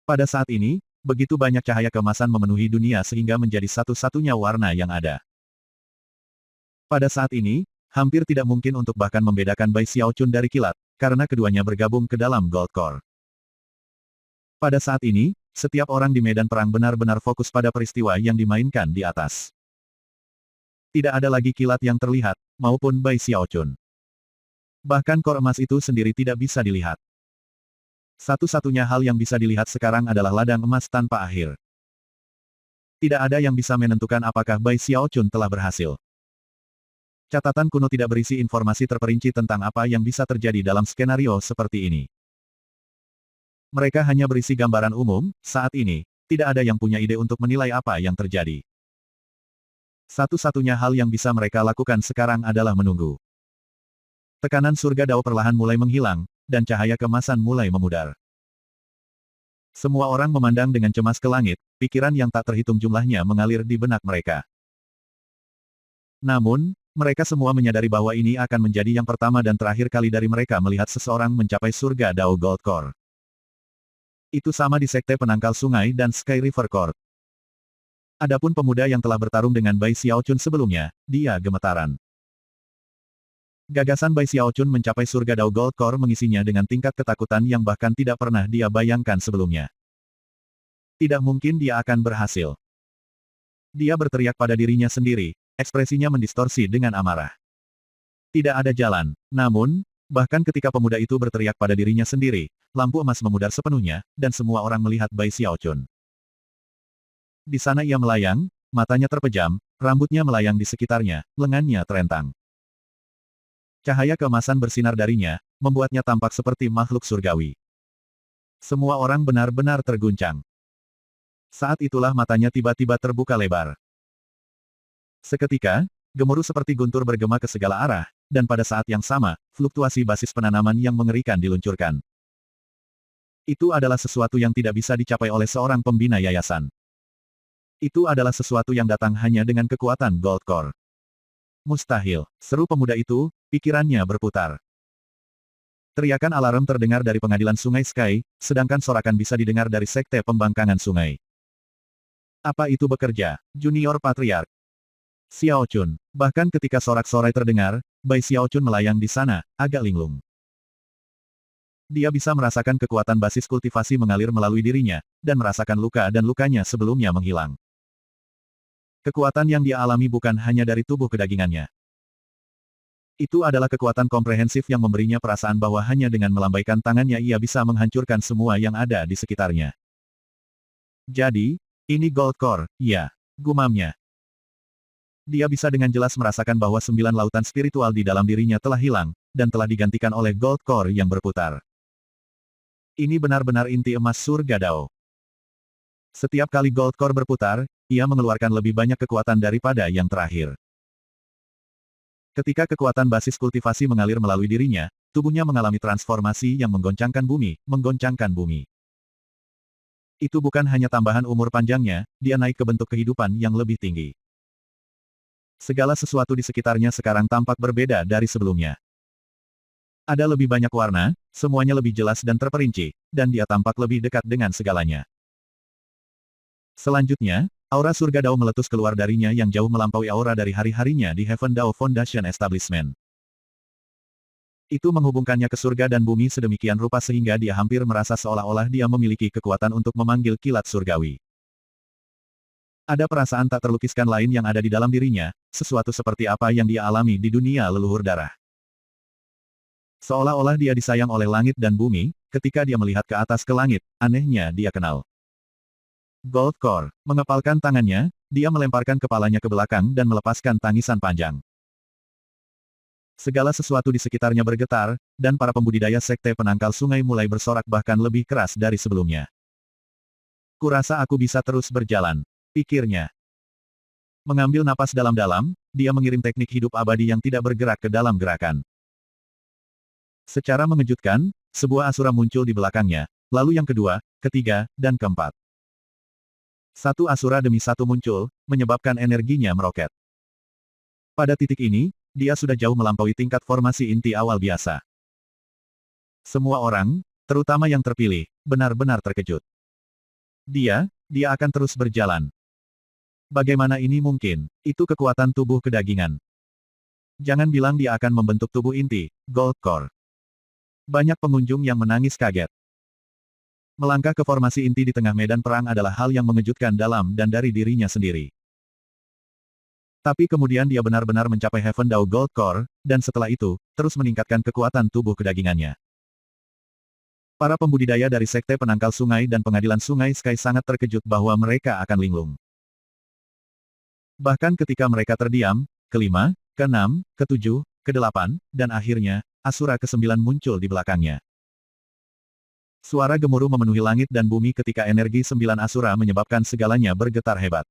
[SPEAKER 1] Pada saat ini, begitu banyak cahaya keemasan memenuhi dunia sehingga menjadi satu-satunya warna yang ada. Pada saat ini, hampir tidak mungkin untuk bahkan membedakan Bai Xiaochun dari kilat, karena keduanya bergabung ke dalam Gold Core. Pada saat ini, setiap orang di medan perang benar-benar fokus pada peristiwa yang dimainkan di atas. Tidak ada lagi kilat yang terlihat, maupun Bai Xiaochun. Bahkan kor emas itu sendiri tidak bisa dilihat. Satu-satunya hal yang bisa dilihat sekarang adalah ladang emas tanpa akhir. Tidak ada yang bisa menentukan apakah Bai Xiaochun telah berhasil. Catatan kuno tidak berisi informasi terperinci tentang apa yang bisa terjadi dalam skenario seperti ini. Mereka hanya berisi gambaran umum, saat ini, tidak ada yang punya ide untuk menilai apa yang terjadi. Satu-satunya hal yang bisa mereka lakukan sekarang adalah menunggu. Tekanan surga Dao perlahan mulai menghilang, dan cahaya keemasan mulai memudar. Semua orang memandang dengan cemas ke langit, pikiran yang tak terhitung jumlahnya mengalir di benak mereka. Namun, mereka semua menyadari bahwa ini akan menjadi yang pertama dan terakhir kali dari mereka melihat seseorang mencapai surga Dao Gold Core. Itu sama di Sekte Penangkal Sungai dan Sky River Court. Adapun pemuda yang telah bertarung dengan Bai Xiaochun sebelumnya, dia gemetaran. Gagasan Bai Xiaochun mencapai surga Dao Gold Core mengisinya dengan tingkat ketakutan yang bahkan tidak pernah dia bayangkan sebelumnya. Tidak mungkin dia akan berhasil. Dia berteriak pada dirinya sendiri, ekspresinya mendistorsi dengan amarah. Tidak ada jalan. Namun, bahkan ketika pemuda itu berteriak pada dirinya sendiri, lampu emas memudar sepenuhnya, dan semua orang melihat Bai Xiaochun. Di sana ia melayang, matanya terpejam, rambutnya melayang di sekitarnya, lengannya terentang. Cahaya keemasan bersinar darinya, membuatnya tampak seperti makhluk surgawi. Semua orang benar-benar terguncang. Saat itulah matanya tiba-tiba terbuka lebar. Seketika, gemuruh seperti guntur bergema ke segala arah, dan pada saat yang sama, fluktuasi basis penanaman yang mengerikan diluncurkan. Itu adalah sesuatu yang tidak bisa dicapai oleh seorang pembina yayasan. Itu adalah sesuatu yang datang hanya dengan kekuatan Gold Core. Mustahil, seru pemuda itu, pikirannya berputar. Teriakan alarm terdengar dari pengadilan Sungai Sky, sedangkan sorakan bisa didengar dari sekte pembangkangan sungai. Apa itu bekerja, Junior Patriark? Xiao Chun. Bahkan ketika sorak-sorai terdengar, Bai Xiao Chun melayang di sana, agak linglung. Dia bisa merasakan kekuatan basis kultivasi mengalir melalui dirinya, dan merasakan luka dan lukanya sebelumnya menghilang. Kekuatan yang dia alami bukan hanya dari tubuh kedagingannya. Itu adalah kekuatan komprehensif yang memberinya perasaan bahwa hanya dengan melambaikan tangannya ia bisa menghancurkan semua yang ada di sekitarnya. Jadi, ini Gold Core, ya, gumamnya. Dia bisa dengan jelas merasakan bahwa 9 lautan spiritual di dalam dirinya telah hilang, dan telah digantikan oleh Gold Core yang berputar. Ini benar-benar inti emas surga Dao. Setiap kali Gold Core berputar, ia mengeluarkan lebih banyak kekuatan daripada yang terakhir. Ketika kekuatan basis kultivasi mengalir melalui dirinya, tubuhnya mengalami transformasi yang menggoncangkan bumi. Itu bukan hanya tambahan umur panjangnya, dia naik ke bentuk kehidupan yang lebih tinggi. Segala sesuatu di sekitarnya sekarang tampak berbeda dari sebelumnya. Ada lebih banyak warna, semuanya lebih jelas dan terperinci, dan dia tampak lebih dekat dengan segalanya. Selanjutnya, aura surga Dao meletus keluar darinya yang jauh melampaui aura dari hari-harinya di Heaven Dao Foundation Establishment. Itu menghubungkannya ke surga dan bumi sedemikian rupa sehingga dia hampir merasa seolah-olah dia memiliki kekuatan untuk memanggil kilat surgawi. Ada perasaan tak terlukiskan lain yang ada di dalam dirinya, sesuatu seperti apa yang dia alami di dunia leluhur darah. Seolah-olah dia disayang oleh langit dan bumi, ketika dia melihat ke atas ke langit, anehnya dia kenal Gold Core. Mengepalkan tangannya, dia melemparkan kepalanya ke belakang dan melepaskan tangisan panjang. Segala sesuatu di sekitarnya bergetar, dan para pembudidaya sekte penangkal sungai mulai bersorak bahkan lebih keras dari sebelumnya. Kurasa aku bisa terus berjalan, pikirnya. Mengambil napas dalam-dalam, dia mengirim teknik hidup abadi yang tidak bergerak ke dalam gerakan. Secara mengejutkan, sebuah asura muncul di belakangnya, lalu yang kedua, ketiga, dan keempat. Satu asura demi satu muncul, menyebabkan energinya meroket. Pada titik ini, dia sudah jauh melampaui tingkat formasi inti awal biasa. Semua orang, terutama yang terpilih, benar-benar terkejut. Dia akan terus berjalan. Bagaimana ini mungkin? Itu kekuatan tubuh kedagingan. Jangan bilang dia akan membentuk tubuh inti, Gold Core. Banyak pengunjung yang menangis kaget. Melangkah ke formasi inti di tengah medan perang adalah hal yang mengejutkan dalam dan dari dirinya sendiri. Tapi kemudian dia benar-benar mencapai Heaven Dao Gold Core, dan setelah itu, terus meningkatkan kekuatan tubuh kedagingannya. Para pembudidaya dari Sekte Penangkal Sungai dan Pengadilan Sungai Sky sangat terkejut bahwa mereka akan linglung. Bahkan ketika mereka terdiam, kelima, keenam, ketujuh, kedelapan, dan akhirnya, Asura ke-9 muncul di belakangnya. Suara gemuruh memenuhi langit dan bumi ketika energi 9 Asura menyebabkan segalanya bergetar hebat.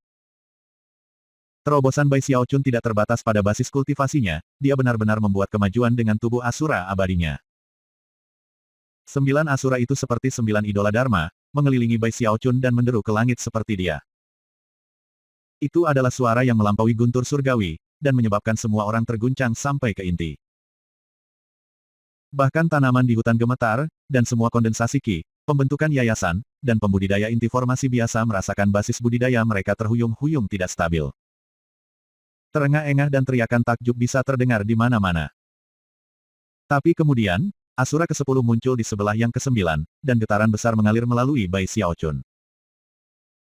[SPEAKER 1] Terobosan Bai Xiao Chun tidak terbatas pada basis kultivasinya, dia benar-benar membuat kemajuan dengan tubuh Asura abadinya. 9 Asura itu seperti 9 idola Dharma, mengelilingi Bai Xiao Chun dan menderu ke langit seperti dia. Itu adalah suara yang melampaui guntur surgawi, dan menyebabkan semua orang terguncang sampai ke inti. Bahkan tanaman di hutan gemetar, dan semua kondensasi Qi, pembentukan yayasan, dan pembudidaya inti formasi biasa merasakan basis budidaya mereka terhuyung-huyung tidak stabil. Terengah-engah dan teriakan takjub bisa terdengar di mana-mana. Tapi kemudian, Asura ke-10 muncul di sebelah yang ke-9, dan getaran besar mengalir melalui Bai Xiao Chun.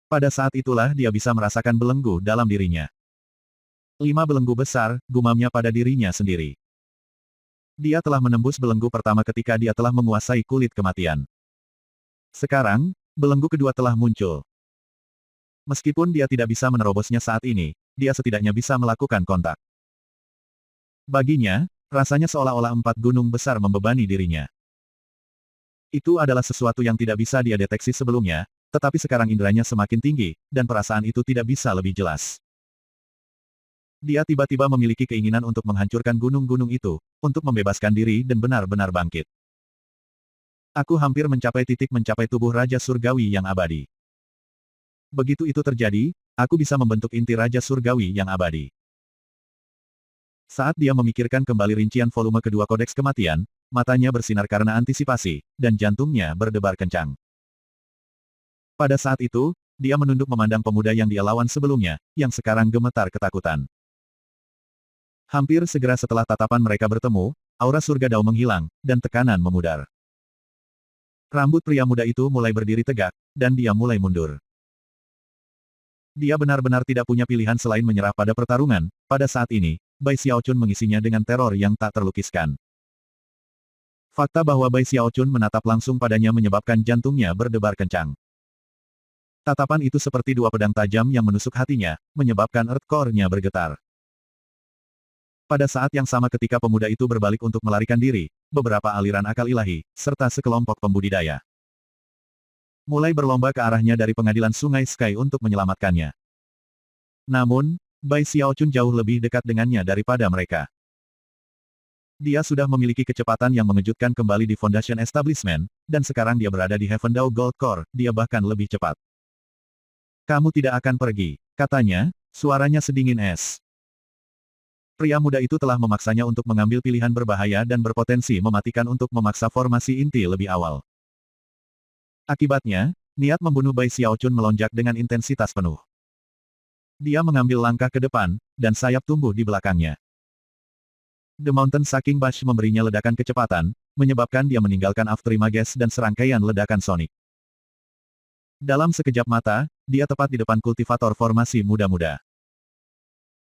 [SPEAKER 1] Pada saat itulah dia bisa merasakan belenggu dalam dirinya. 5 belenggu besar, gumamnya pada dirinya sendiri. Dia telah menembus belenggu pertama ketika dia telah menguasai kulit kematian. Sekarang, belenggu kedua telah muncul. Meskipun dia tidak bisa menerobosnya saat ini, dia setidaknya bisa melakukan kontak. Baginya, Rasanya seolah-olah 4 gunung besar membebani dirinya. Itu adalah sesuatu yang tidak bisa dia deteksi sebelumnya, tetapi sekarang inderanya semakin tinggi, dan perasaan itu tidak bisa lebih jelas. Dia tiba-tiba memiliki keinginan untuk menghancurkan gunung-gunung itu, untuk membebaskan diri dan benar-benar bangkit. Aku hampir mencapai tubuh Raja Surgawi yang abadi. Begitu itu terjadi, aku bisa membentuk inti Raja Surgawi yang abadi. Saat dia memikirkan kembali rincian volume kedua Kodeks Kematian, matanya bersinar karena antisipasi, dan jantungnya berdebar kencang. Pada saat itu, dia menunduk memandang pemuda yang dia lawan sebelumnya, yang sekarang gemetar ketakutan. Hampir segera setelah tatapan mereka bertemu, aura surga Dao menghilang, dan tekanan memudar. Rambut pria muda itu mulai berdiri tegak, dan dia mulai mundur. Dia benar-benar tidak punya pilihan selain menyerah pada pertarungan. Pada saat ini, Bai Xiaochun mengisinya dengan teror yang tak terlukiskan. Fakta bahwa Bai Xiaochun menatap langsung padanya menyebabkan jantungnya berdebar kencang. Tatapan itu seperti dua pedang tajam yang menusuk hatinya, menyebabkan earth core-nya bergetar. Pada saat yang sama ketika pemuda itu berbalik untuk melarikan diri, beberapa aliran akal ilahi, serta sekelompok pembudidaya mulai berlomba ke arahnya dari pengadilan Sungai Sky untuk menyelamatkannya. Namun, Bai Xiaochun jauh lebih dekat dengannya daripada mereka. Dia sudah memiliki kecepatan yang mengejutkan kembali di Foundation Establishment, dan sekarang dia berada di Heaven Dao Gold Core, dia bahkan lebih cepat. Kamu tidak akan pergi, katanya, suaranya sedingin es. Pria muda itu telah memaksanya untuk mengambil pilihan berbahaya dan berpotensi mematikan untuk memaksa formasi inti lebih awal. Akibatnya, niat membunuh Bai Xiaochun melonjak dengan intensitas penuh. Dia mengambil langkah ke depan, dan sayap tumbuh di belakangnya. The Mountain Sucking Bash memberinya ledakan kecepatan, menyebabkan dia meninggalkan Afterimages dan serangkaian ledakan sonik. Dalam sekejap mata, dia tepat di depan kultivator formasi muda-muda.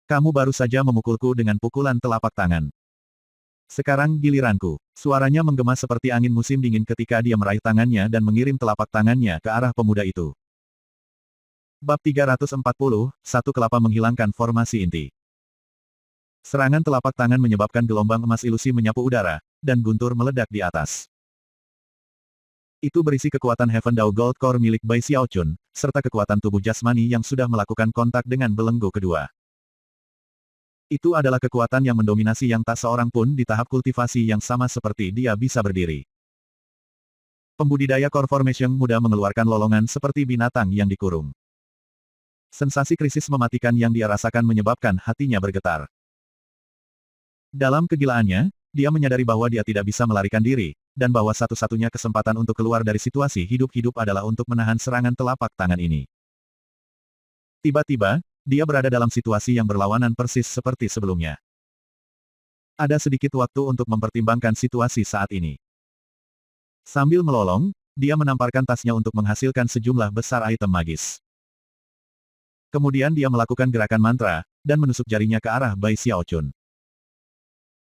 [SPEAKER 1] Kamu baru saja memukulku dengan pukulan telapak tangan. Sekarang giliranku. Suaranya menggema seperti angin musim dingin ketika dia meraih tangannya dan mengirim telapak tangannya ke arah pemuda itu. Bab 340, satu kelapa menghilangkan formasi inti. Serangan telapak tangan menyebabkan gelombang emas ilusi menyapu udara, dan guntur meledak di atas. Itu berisi kekuatan Heaven Dao Gold Core milik Bai Xiaochun, serta kekuatan tubuh jasmani yang sudah melakukan kontak dengan belenggu kedua. Itu adalah kekuatan yang mendominasi yang tak seorang pun di tahap kultivasi yang sama seperti dia bisa berdiri. Pembudidaya Core Formation muda mengeluarkan lolongan seperti binatang yang dikurung. Sensasi krisis mematikan yang dia rasakan menyebabkan hatinya bergetar. Dalam kegilaannya, dia menyadari bahwa dia tidak bisa melarikan diri, dan bahwa satu-satunya kesempatan untuk keluar dari situasi hidup-hidup adalah untuk menahan serangan telapak tangan ini. Tiba-tiba, dia berada dalam situasi yang berlawanan persis seperti sebelumnya. Ada sedikit waktu untuk mempertimbangkan situasi saat ini. Sambil melolong, dia menamparkan tasnya untuk menghasilkan sejumlah besar item magis. Kemudian dia melakukan gerakan mantra, dan menusuk jarinya ke arah Bai Xiaochun.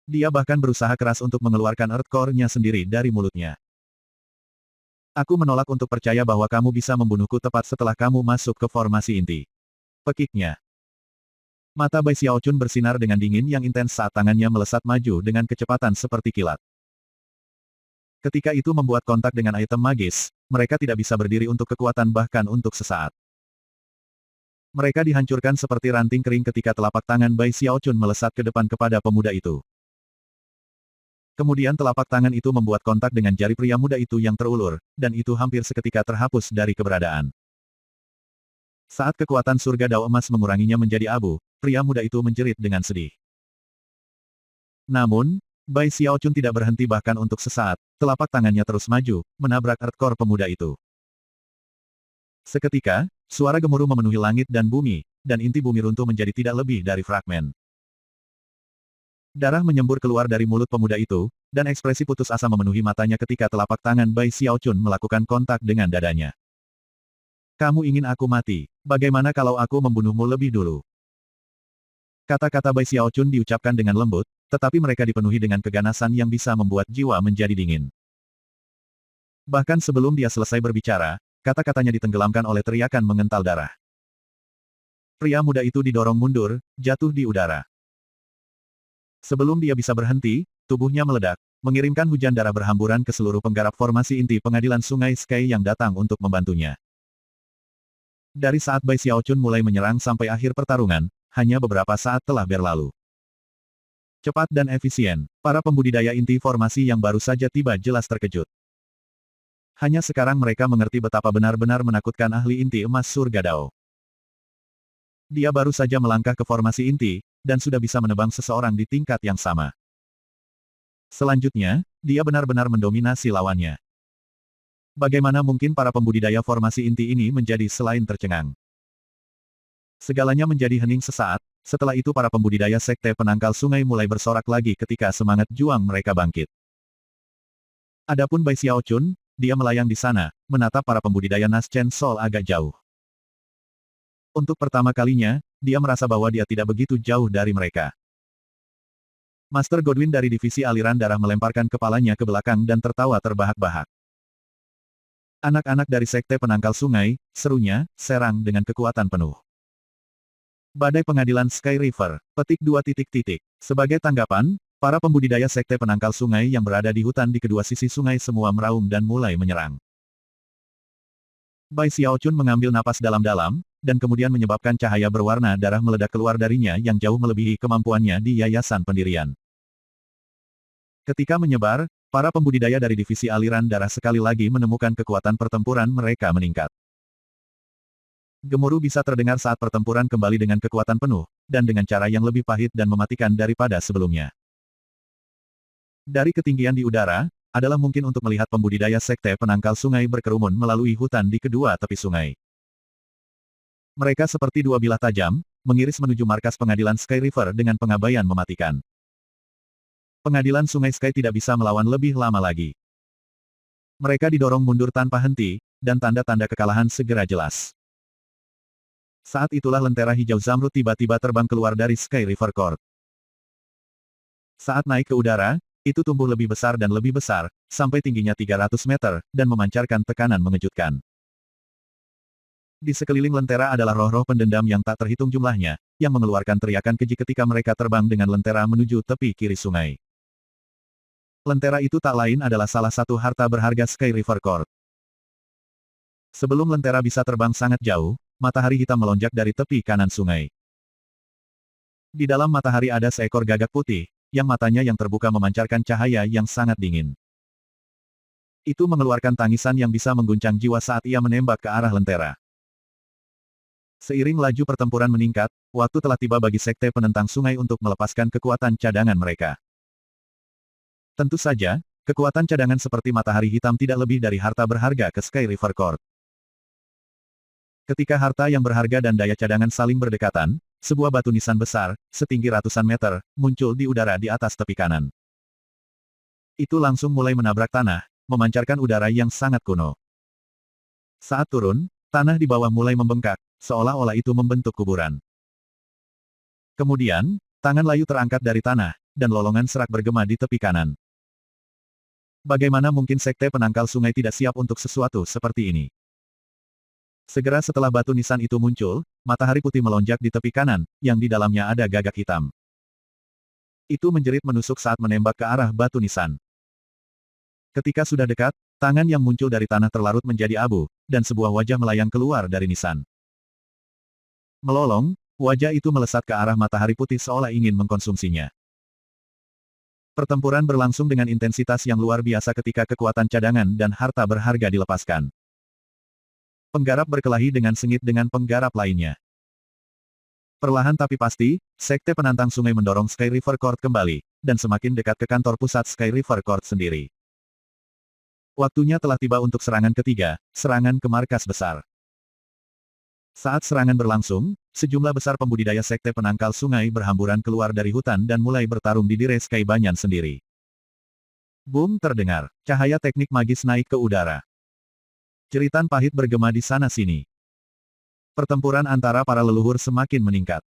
[SPEAKER 1] Dia bahkan berusaha keras untuk mengeluarkan earth core-nya sendiri dari mulutnya. Aku menolak untuk percaya bahwa kamu bisa membunuhku tepat setelah kamu masuk ke formasi inti. Pekiknya. Mata Bai Xiaochun bersinar dengan dingin yang intens saat tangannya melesat maju dengan kecepatan seperti kilat. Ketika itu membuat kontak dengan item magis, mereka tidak bisa berdiri untuk kekuatan bahkan untuk sesaat. Mereka dihancurkan seperti ranting kering ketika telapak tangan Bai Xiaochun melesat ke depan kepada pemuda itu. Kemudian telapak tangan itu membuat kontak dengan jari pria muda itu yang terulur, dan itu hampir seketika terhapus dari keberadaan. Saat kekuatan surga Dao emas menguranginya menjadi abu, pria muda itu menjerit dengan sedih. Namun, Bai Xiaochun tidak berhenti bahkan untuk sesaat, telapak tangannya terus maju, menabrak earth core pemuda itu. Seketika, suara gemuruh memenuhi langit dan bumi, dan inti bumi runtuh menjadi tidak lebih dari fragmen. Darah menyembur keluar dari mulut pemuda itu, dan ekspresi putus asa memenuhi matanya ketika telapak tangan Bai Xiaochun melakukan kontak dengan dadanya. Kamu ingin aku mati, bagaimana kalau aku membunuhmu lebih dulu? Kata-kata Bai Xiaochun diucapkan dengan lembut, tetapi mereka dipenuhi dengan keganasan yang bisa membuat jiwa menjadi dingin. Bahkan sebelum dia selesai berbicara, kata-katanya ditenggelamkan oleh teriakan mengental darah. Pria muda itu didorong mundur, jatuh di udara. Sebelum dia bisa berhenti, tubuhnya meledak, mengirimkan hujan darah berhamburan ke seluruh penggarap formasi inti pengadilan Sungai Sky yang datang untuk membantunya. Dari saat Bai Xiaochun mulai menyerang sampai akhir pertarungan, hanya beberapa saat telah berlalu. Cepat dan efisien, para pembudidaya inti formasi yang baru saja tiba jelas terkejut. Hanya sekarang mereka mengerti betapa benar-benar menakutkan ahli inti emas surga Dao. Dia baru saja melangkah ke formasi inti, dan sudah bisa menebang seseorang di tingkat yang sama. Selanjutnya, dia benar-benar mendominasi lawannya. Bagaimana mungkin para pembudidaya formasi inti ini menjadi selain tercengang? Segalanya menjadi hening sesaat, setelah itu para pembudidaya sekte penangkal sungai mulai bersorak lagi ketika semangat juang mereka bangkit. Adapun Bai Xiaochun, dia melayang di sana, menatap para pembudidaya Naschen Sol agak jauh. Untuk pertama kalinya, dia merasa bahwa dia tidak begitu jauh dari mereka. Master Godwin dari divisi aliran darah melemparkan kepalanya ke belakang dan tertawa terbahak-bahak. Anak-anak dari sekte penangkal sungai, serunya, serang dengan kekuatan penuh. Badai pengadilan Sky River, petik 2. Sebagai tanggapan, para pembudidaya sekte penangkal sungai yang berada di hutan di kedua sisi sungai semua meraung dan mulai menyerang. Bai Xiaochun mengambil napas dalam-dalam, dan kemudian menyebabkan cahaya berwarna darah meledak keluar darinya yang jauh melebihi kemampuannya di yayasan pendirian. Ketika menyebar, para pembudidaya dari divisi aliran darah sekali lagi menemukan kekuatan pertempuran mereka meningkat. Gemuruh bisa terdengar saat pertempuran kembali dengan kekuatan penuh, dan dengan cara yang lebih pahit dan mematikan daripada sebelumnya. Dari ketinggian di udara, adalah mungkin untuk melihat pembudidaya sekte penangkal sungai berkerumun melalui hutan di kedua tepi sungai. Mereka seperti dua bilah tajam, mengiris menuju markas pengadilan Sky River dengan pengabaian mematikan. Pengadilan Sungai Sky tidak bisa melawan lebih lama lagi. Mereka didorong mundur tanpa henti, dan tanda-tanda kekalahan segera jelas. Saat itulah lentera hijau Zamrud tiba-tiba terbang keluar dari Sky River Court. Saat naik ke udara, itu tumbuh lebih besar dan lebih besar, sampai tingginya 300 meter, dan memancarkan tekanan mengejutkan. Di sekeliling lentera adalah roh-roh pendendam yang tak terhitung jumlahnya, yang mengeluarkan teriakan keji ketika mereka terbang dengan lentera menuju tepi kiri sungai. Lentera itu tak lain adalah salah satu harta berharga Sky River Court. Sebelum lentera bisa terbang sangat jauh, matahari hitam melonjak dari tepi kanan sungai. Di dalam matahari ada seekor gagak putih, yang matanya yang terbuka memancarkan cahaya yang sangat dingin. Itu mengeluarkan tangisan yang bisa mengguncang jiwa saat ia menembak ke arah lentera. Seiring laju pertempuran meningkat, waktu telah tiba bagi sekte penentang sungai untuk melepaskan kekuatan cadangan mereka. Tentu saja, kekuatan cadangan seperti matahari hitam tidak lebih dari harta berharga ke Sky River Court. Ketika harta yang berharga dan daya cadangan saling berdekatan, sebuah batu nisan besar, setinggi ratusan meter, muncul di udara di atas tepi kanan. Itu langsung mulai menabrak tanah, memancarkan udara yang sangat kuno. Saat turun, tanah di bawah mulai membengkak, seolah-olah itu membentuk kuburan. Kemudian, tangan layu terangkat dari tanah, dan lolongan serak bergema di tepi kanan. Bagaimana mungkin sekte penangkal sungai tidak siap untuk sesuatu seperti ini? Segera setelah batu nisan itu muncul, matahari putih melonjak di tepi kanan, yang di dalamnya ada gagak hitam. Itu menjerit menusuk saat menembak ke arah batu nisan. Ketika sudah dekat, tangan yang muncul dari tanah terlarut menjadi abu, dan sebuah wajah melayang keluar dari nisan. Melolong, wajah itu melesat ke arah matahari putih seolah ingin mengkonsumsinya. Pertempuran berlangsung dengan intensitas yang luar biasa ketika kekuatan cadangan dan harta berharga dilepaskan. Penggarap berkelahi dengan sengit dengan penggarap lainnya. Perlahan tapi pasti, sekte penantang sungai mendorong Sky River Court kembali, dan semakin dekat ke kantor pusat Sky River Court sendiri. Waktunya telah tiba untuk serangan ketiga, serangan ke markas besar. Saat serangan berlangsung, sejumlah besar pembudidaya sekte penangkal sungai berhamburan keluar dari hutan dan mulai bertarung di dire Sky Banyan sendiri. Boom terdengar, cahaya teknik magis naik ke udara. Jeritan pahit bergema di sana-sini. Pertempuran antara para leluhur semakin meningkat.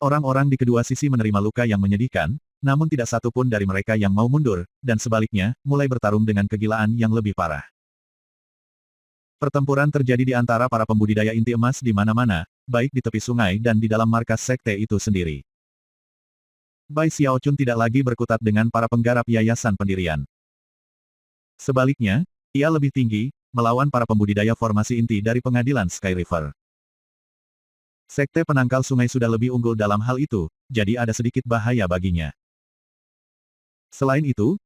[SPEAKER 1] Orang-orang di kedua sisi menerima luka yang menyedihkan, namun tidak satu pun dari mereka yang mau mundur, dan sebaliknya, mulai bertarung dengan kegilaan yang lebih parah. Pertempuran terjadi di antara para pembudidaya inti emas di mana-mana, baik di tepi sungai dan di dalam markas sekte itu sendiri. Bai Xiaochun tidak lagi berkutat dengan para penggarap yayasan pendirian. Sebaliknya, ia lebih tinggi, melawan para pembudidaya formasi inti dari pengadilan Sky River. Sekte penangkal sungai sudah lebih unggul dalam hal itu, jadi ada sedikit bahaya baginya. Selain itu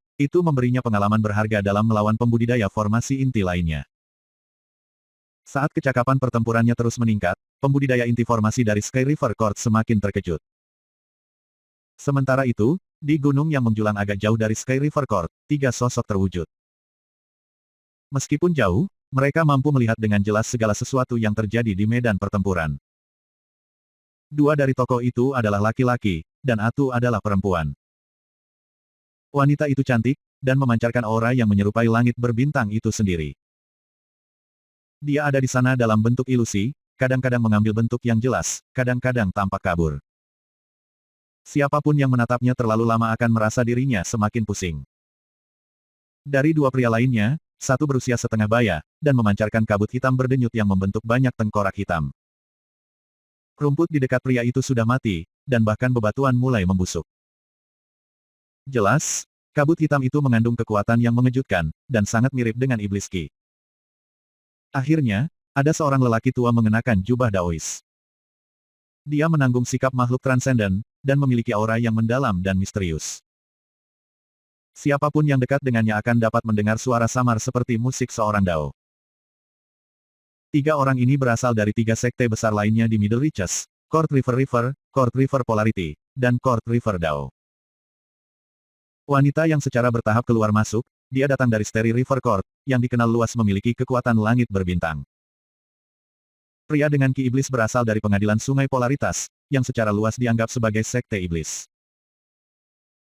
[SPEAKER 1] memberinya pengalaman berharga dalam melawan pembudidaya formasi inti lainnya. Saat kecakapan pertempurannya terus meningkat, pembudidaya inti formasi dari Sky River Court semakin terkejut. Sementara itu, di gunung yang menjulang agak jauh dari Sky River Court, 3 sosok terwujud. Meskipun jauh, mereka mampu melihat dengan jelas segala sesuatu yang terjadi di medan pertempuran. 2 dari tokoh itu adalah laki-laki, dan Atu adalah perempuan. Wanita itu cantik, dan memancarkan aura yang menyerupai langit berbintang itu sendiri. Dia ada di sana dalam bentuk ilusi, kadang-kadang mengambil bentuk yang jelas, kadang-kadang tampak kabur. Siapapun yang menatapnya terlalu lama akan merasa dirinya semakin pusing. Dari 2 pria lainnya, satu berusia setengah baya, dan memancarkan kabut hitam berdenyut yang membentuk banyak tengkorak hitam. Rumput di dekat pria itu sudah mati, dan bahkan bebatuan mulai membusuk. Jelas, kabut hitam itu mengandung kekuatan yang mengejutkan, dan sangat mirip dengan iblis Qi. Akhirnya, ada seorang lelaki tua mengenakan jubah Daois. Dia menanggung sikap makhluk transenden, dan memiliki aura yang mendalam dan misterius. Siapapun yang dekat dengannya akan dapat mendengar suara samar seperti musik seorang Dao. 3 orang ini berasal dari 3 sekte besar lainnya di Middle Reaches, Court River, Court River Polarity, dan Court River Dao. Wanita yang secara bertahap keluar masuk, dia datang dari Starry River Court, yang dikenal luas memiliki kekuatan langit berbintang. Pria dengan ki iblis berasal dari pengadilan sungai polaritas, yang secara luas dianggap sebagai sekte iblis.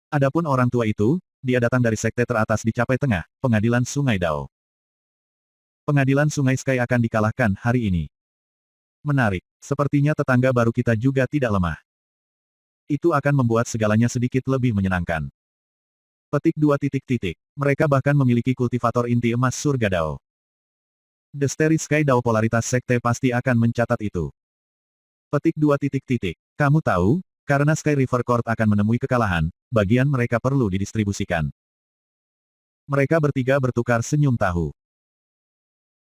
[SPEAKER 1] Adapun orang tua itu, dia datang dari sekte teratas di Capai Tengah, pengadilan sungai Dao. Pengadilan sungai Sky akan dikalahkan hari ini. Menarik, sepertinya tetangga baru kita juga tidak lemah. Itu akan membuat segalanya sedikit lebih menyenangkan. Petik 2 titik. Mereka bahkan memiliki kultivator inti emas surga Dao. The Starry Sky Dao Polaritas Sekte pasti akan mencatat itu. Petik 2 titik. Kamu tahu, karena Sky River Court akan menemui kekalahan, bagian mereka perlu didistribusikan. Mereka bertiga bertukar senyum tahu.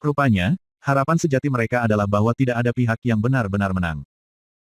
[SPEAKER 1] Rupanya, harapan sejati mereka adalah bahwa tidak ada pihak yang benar-benar menang.